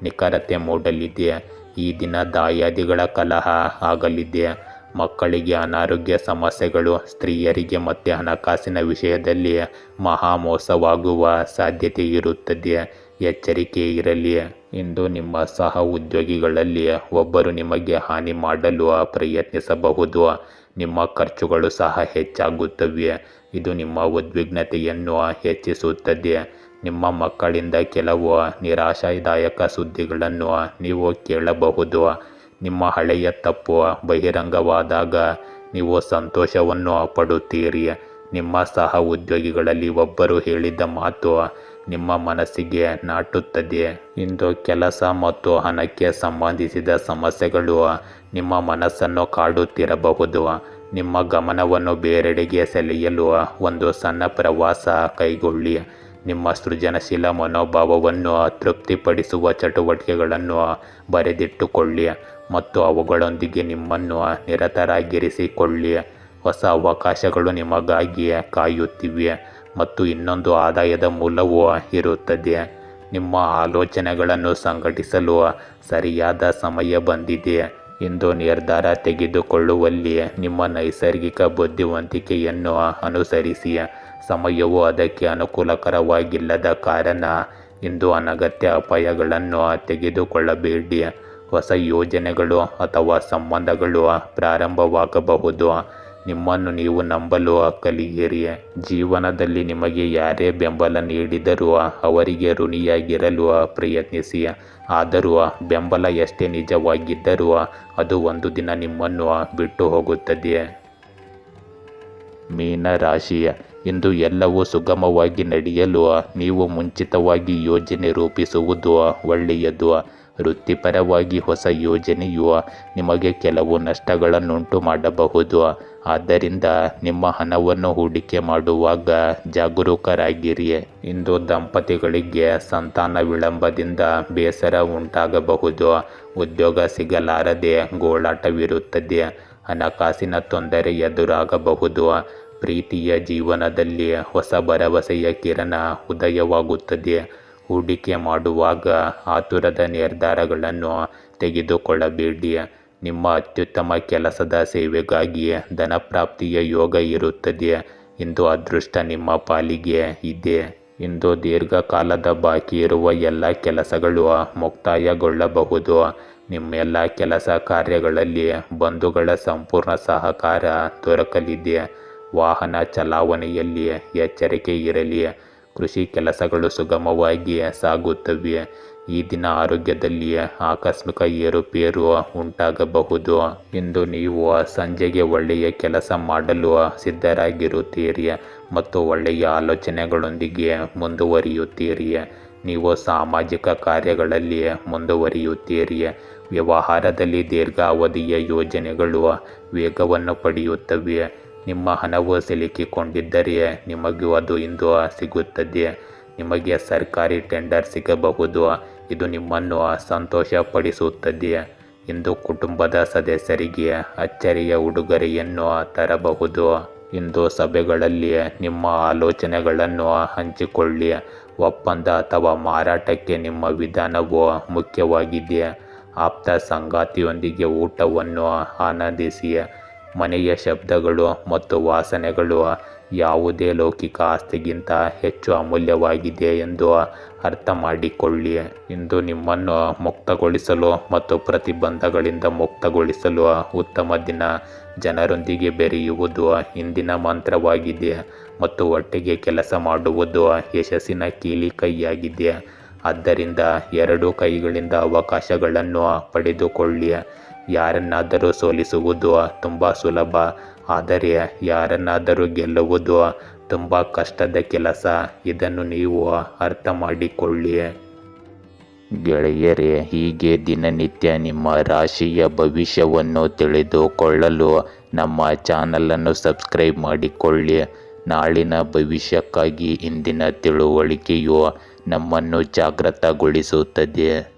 ನಿಖರತೆ ಮೂಡಲಿದೆ. ಈ ದಿನ ದಾಯಾದಿಗಳ ಕಲಹ ಆಗಲಿದೆ. ಮಕ್ಕಳಿಗೆ ಅನಾರೋಗ್ಯ ಸಮಸ್ಯೆಗಳು, ಸ್ತ್ರೀಯರಿಗೆ ಮತ್ತು ಹಣಕಾಸಿನ ವಿಷಯದಲ್ಲಿ ಮಹಾಮೋಸವಾಗುವ ಸಾಧ್ಯತೆ ಇರುತ್ತದೆ. ಎಚ್ಚರಿಕೆ ಇರಲಿ. ಇಂದು ನಿಮ್ಮ ಸಹ ಉದ್ಯೋಗಿಗಳಲ್ಲಿ ಒಬ್ಬರು ನಿಮಗೆ ಹಾನಿ ಮಾಡಲು ಪ್ರಯತ್ನಿಸಬಹುದು. ನಿಮ್ಮ ಖರ್ಚುಗಳು ಸಹ ಹೆಚ್ಚಾಗುತ್ತವೆ. ಇದು ನಿಮ್ಮ ಉದ್ವಿಗ್ನತೆಯನ್ನು ಹೆಚ್ಚಿಸುತ್ತದೆ. ನಿಮ್ಮ ಮಕ್ಕಳಿಂದ ಕೆಲವು ನಿರಾಶಾದಾಯಕ ಸುದ್ದಿಗಳನ್ನು ನೀವು ಕೇಳಬಹುದು. ನಿಮ್ಮ ಹಳೆಯ ತಪ್ಪು ಬಹಿರಂಗವಾದಾಗ ನೀವು ಸಂತೋಷವನ್ನು ಪಡುತ್ತೀರಿ. ನಿಮ್ಮ ಸಹ ಉದ್ಯೋಗಿಗಳಲ್ಲಿ ಒಬ್ಬರು ಹೇಳಿದ ಮಾತು ನಿಮ್ಮ ಮನಸ್ಸಿಗೆ ನಾಟುತ್ತದೆ. ಇಂದು ಕೆಲಸ ಮತ್ತು ಹಣಕ್ಕೆ ಸಂಬಂಧಿಸಿದ ಸಮಸ್ಯೆಗಳು ನಿಮ್ಮ ಮನಸ್ಸನ್ನು ಕಾಡುತ್ತಿರಬಹುದು. ನಿಮ್ಮ ಗಮನವನ್ನು ಬೇರೆಡೆಗೆ ಸೆಳೆಯಲು ಒಂದು ಸಣ್ಣ ಪ್ರವಾಸ ಕೈಗೊಳ್ಳಿ. ನಿಮ್ಮ ಸೃಜನಶೀಲ ಮನೋಭಾವವನ್ನು ತೃಪ್ತಿಪಡಿಸುವ ಚಟುವಟಿಕೆಗಳನ್ನು ಬರೆದಿಟ್ಟುಕೊಳ್ಳಿ ಮತ್ತು ಅವುಗಳೊಂದಿಗೆ ನಿಮ್ಮನ್ನು ನಿರತರಾಗಿರಿಸಿಕೊಳ್ಳಿ. ಹೊಸ ಅವಕಾಶಗಳು ನಿಮಗಾಗಿ ಕಾಯುತ್ತಿವೆ ಮತ್ತು ಇನ್ನೊಂದು ಆದಾಯದ ಮೂಲವೂ ಇರುತ್ತದೆ. ನಿಮ್ಮ ಆಲೋಚನೆಗಳನ್ನು ಸಂಘಟಿಸಲು ಸರಿಯಾದ ಸಮಯ ಬಂದಿದೆ. ಇಂದು ನಿರ್ಧಾರ ತೆಗೆದುಕೊಳ್ಳುವಲ್ಲಿ ನಿಮ್ಮ ನೈಸರ್ಗಿಕ ಬುದ್ಧಿವಂತಿಕೆಯನ್ನು ಅನುಸರಿಸಿ. ಸಮಯವು ಅದಕ್ಕೆ ಅನುಕೂಲಕರವಾಗಿಲ್ಲದ ಕಾರಣ ಇಂದು ಅನಗತ್ಯ ಅಪಾಯಗಳನ್ನು ತೆಗೆದುಕೊಳ್ಳಬೇಡಿ. ಹೊಸ ಯೋಜನೆಗಳು ಅಥವಾ ಸಂಬಂಧಗಳು ಪ್ರಾರಂಭವಾಗಬಹುದು. ನಿಮ್ಮನ್ನು ನೀವು ನಂಬಲು ಕಲಿಯಿರಿ. ಜೀವನದಲ್ಲಿ ನಿಮಗೆ ಯಾರೇ ಬೆಂಬಲ ನೀಡಿದರೂ ಅವರಿಗೆ ಋಣಿಯಾಗಿರಲು ಪ್ರಯತ್ನಿಸಿ. ಆದರೂ ಬೆಂಬಲ ಎಷ್ಟೇ ನಿಜವಾಗಿದ್ದರೂ ಅದು ಒಂದು ದಿನ ನಿಮ್ಮನ್ನು ಬಿಟ್ಟು ಹೋಗುತ್ತದೆ. ಮೀನ ರಾಶಿ, ಇಂದು ಎಲ್ಲವೂ ಸುಗಮವಾಗಿ ನಡೆಯಲು ನೀವು ಮುಂಚಿತವಾಗಿ ಯೋಜನೆ ರೂಪಿಸುವುದು ಒಳ್ಳೆಯದು. ವೃತ್ತಿಪರವಾಗಿ ಹೊಸ ಯೋಜನೆಯು ನಿಮಗೆ ಕೆಲವು ನಷ್ಟಗಳನ್ನುಂಟು ಮಾಡಬಹುದು. ಆದ್ದರಿಂದ ನಿಮ್ಮ ಹಣವನ್ನು ಹೂಡಿಕೆ ಮಾಡುವಾಗ ಜಾಗರೂಕರಾಗಿರಿ. ಇಂದು ದಂಪತಿಗಳಿಗೆ ಸಂತಾನ ವಿಳಂಬದಿಂದ ಬೇಸರ ಉಂಟಾಗಬಹುದು. ಉದ್ಯೋಗ ಸಿಗಲಾರದೆ ಗೋಳಾಟವಿರುತ್ತದೆ. ಹಣಕಾಸಿನ ತೊಂದರೆ ಎದುರಾಗಬಹುದು. ಪ್ರೀತಿಯ ಜೀವನದಲ್ಲಿ ಹೊಸ ಭರವಸೆಯ ಕಿರಣ ಉದಯವಾಗುತ್ತದೆ. ಹೂಡಿಕೆ ಮಾಡುವಾಗ ಆತುರದ ನಿರ್ಧಾರಗಳನ್ನು ತೆಗೆದುಕೊಳ್ಳಬೇಡಿ. ನಿಮ್ಮ ಅತ್ಯುತ್ತಮ ಕೆಲಸದ ಸೇವೆಗಾಗಿ ಧನಪ್ರಾಪ್ತಿಯ ಯೋಗ ಇರುತ್ತದೆ. ಇಂದು ಅದೃಷ್ಟ ನಿಮ್ಮ ಪಾಲಿಗೆ ಇದೆ. ಇಂದು ದೀರ್ಘಕಾಲದ ಬಾಕಿ ಇರುವ ಎಲ್ಲ ಕೆಲಸಗಳು ಮುಕ್ತಾಯಗೊಳ್ಳಬಹುದು. ನಿಮ್ಮೆಲ್ಲ ಕೆಲಸ ಕಾರ್ಯಗಳಲ್ಲಿ ಬಂಧುಗಳ ಸಂಪೂರ್ಣ ಸಹಕಾರ ದೊರಕಲಿದೆ. ವಾಹನ ಚಲಾವಣೆಯಲ್ಲಿ ಎಚ್ಚರಿಕೆ ಇರಲಿ. ಕೃಷಿ ಕೆಲಸಗಳು ಸುಗಮವಾಗಿ ಸಾಗುತ್ತವೆ. ಈ ದಿನ ಆರೋಗ್ಯದಲ್ಲಿ ಆಕಸ್ಮಿಕ ಏರುಪೇರು ಉಂಟಾಗಬಹುದು. ಇಂದು ನೀವು ಸಂಜೆಗೆ ಒಳ್ಳೆಯ ಕೆಲಸ ಮಾಡಲು ಸಿದ್ಧರಾಗಿರುತ್ತೀರಿ ಮತ್ತು ಒಳ್ಳೆಯ ಆಲೋಚನೆಗಳೊಂದಿಗೆ ಮುಂದುವರಿಯುತ್ತೀರಿ. ನೀವು ಸಾಮಾಜಿಕ ಕಾರ್ಯಗಳಲ್ಲಿ ಮುಂದುವರಿಯುತ್ತೀರಿ. ವ್ಯವಹಾರದಲ್ಲಿ ದೀರ್ಘಾವಧಿಯ ಯೋಜನೆಗಳು ವೇಗವನ್ನು ಪಡೆಯುತ್ತವೆ. ನಿಮ್ಮ ಹಣವು ಸಿಲುಕಿಕೊಂಡಿದ್ದರೆ ನಿಮಗೂ ಅದು ಇಂದು ಸಿಗುತ್ತದೆ. ನಿಮಗೆ ಸರ್ಕಾರಿ ಟೆಂಡರ್ ಸಿಗಬಹುದು. ಇದು ನಿಮ್ಮನ್ನು ಸಂತೋಷಪಡಿಸುತ್ತದೆ. ಇಂದು ಕುಟುಂಬದ ಸದಸ್ಯರಿಗೆ ಅಚ್ಚರಿಯ ಉಡುಗೊರೆಯನ್ನು ತರಬಹುದು. ಇಂದು ಸಭೆಗಳಲ್ಲಿ ನಿಮ್ಮ ಆಲೋಚನೆಗಳನ್ನು ಹಂಚಿಕೊಳ್ಳಿ. ಒಪ್ಪಂದ ಅಥವಾ ಮಾರಾಟಕ್ಕೆ ನಿಮ್ಮ ವಿಧಾನವು ಮುಖ್ಯವಾಗಿದೆ. ಆಪ್ತ ಸಂಗಾತಿಯೊಂದಿಗೆ ಊಟವನ್ನು ಆನಂದಿಸಿ. ಮನೆಯ ಶಬ್ದಗಳು ಮತ್ತು ವಾಸನೆಗಳು ಯಾವುದೇ ಲೌಕಿಕ ಆಸ್ತಿಗಿಂತ ಹೆಚ್ಚು ಅಮೂಲ್ಯವಾಗಿದೆ ಎಂದು ಅರ್ಥ ಮಾಡಿಕೊಳ್ಳಿ. ಇಂದು ನಿಮ್ಮನ್ನು ಮುಕ್ತಗೊಳಿಸಲು ಮತ್ತು ಪ್ರತಿಬಂಧಗಳಿಂದ ಮುಕ್ತಗೊಳಿಸಲು ಉತ್ತಮ ದಿನ. ಜನರೊಂದಿಗೆ ಬೆರೆಯುವುದು ಇಂದಿನ ಮಂತ್ರವಾಗಿದೆ ಮತ್ತು ಒಟ್ಟಿಗೆ ಕೆಲಸ ಮಾಡುವುದು ಯಶಸ್ಸಿನ ಕೀಲಿಕೈಯಾಗಿದೆ. ಆದ್ದರಿಂದ ಎರಡೂ ಕೈಗಳಿಂದ ಅವಕಾಶಗಳನ್ನು ಪಡೆದುಕೊಳ್ಳಿ. ಯಾರನ್ನಾದರೂ ಸೋಲಿಸುವುದು ತುಂಬ ಸುಲಭ, ಆದರೆ ಯಾರನ್ನಾದರೂ ಗೆಲ್ಲುವುದು ತುಂಬ ಕಷ್ಟದ ಕೆಲಸ. ಇದನ್ನು ನೀವು ಅರ್ಥ ಮಾಡಿಕೊಳ್ಳಿ. ಗೆಳೆಯರೇ, ಹೀಗೆ ದಿನನಿತ್ಯ ನಿಮ್ಮ ರಾಶಿಯ ಭವಿಷ್ಯವನ್ನು ತಿಳಿದುಕೊಳ್ಳಲು ನಮ್ಮ ಚಾನಲನ್ನು ಸಬ್ಸ್ಕ್ರೈಬ್ ಮಾಡಿಕೊಳ್ಳಿ. ನಾಳಿನ ಭವಿಷ್ಯಕ್ಕಾಗಿ ಇಂದಿನ ತಿಳುವಳಿಕೆಯು ನಮ್ಮನ್ನು ಜಾಗೃತಗೊಳಿಸುತ್ತದೆ.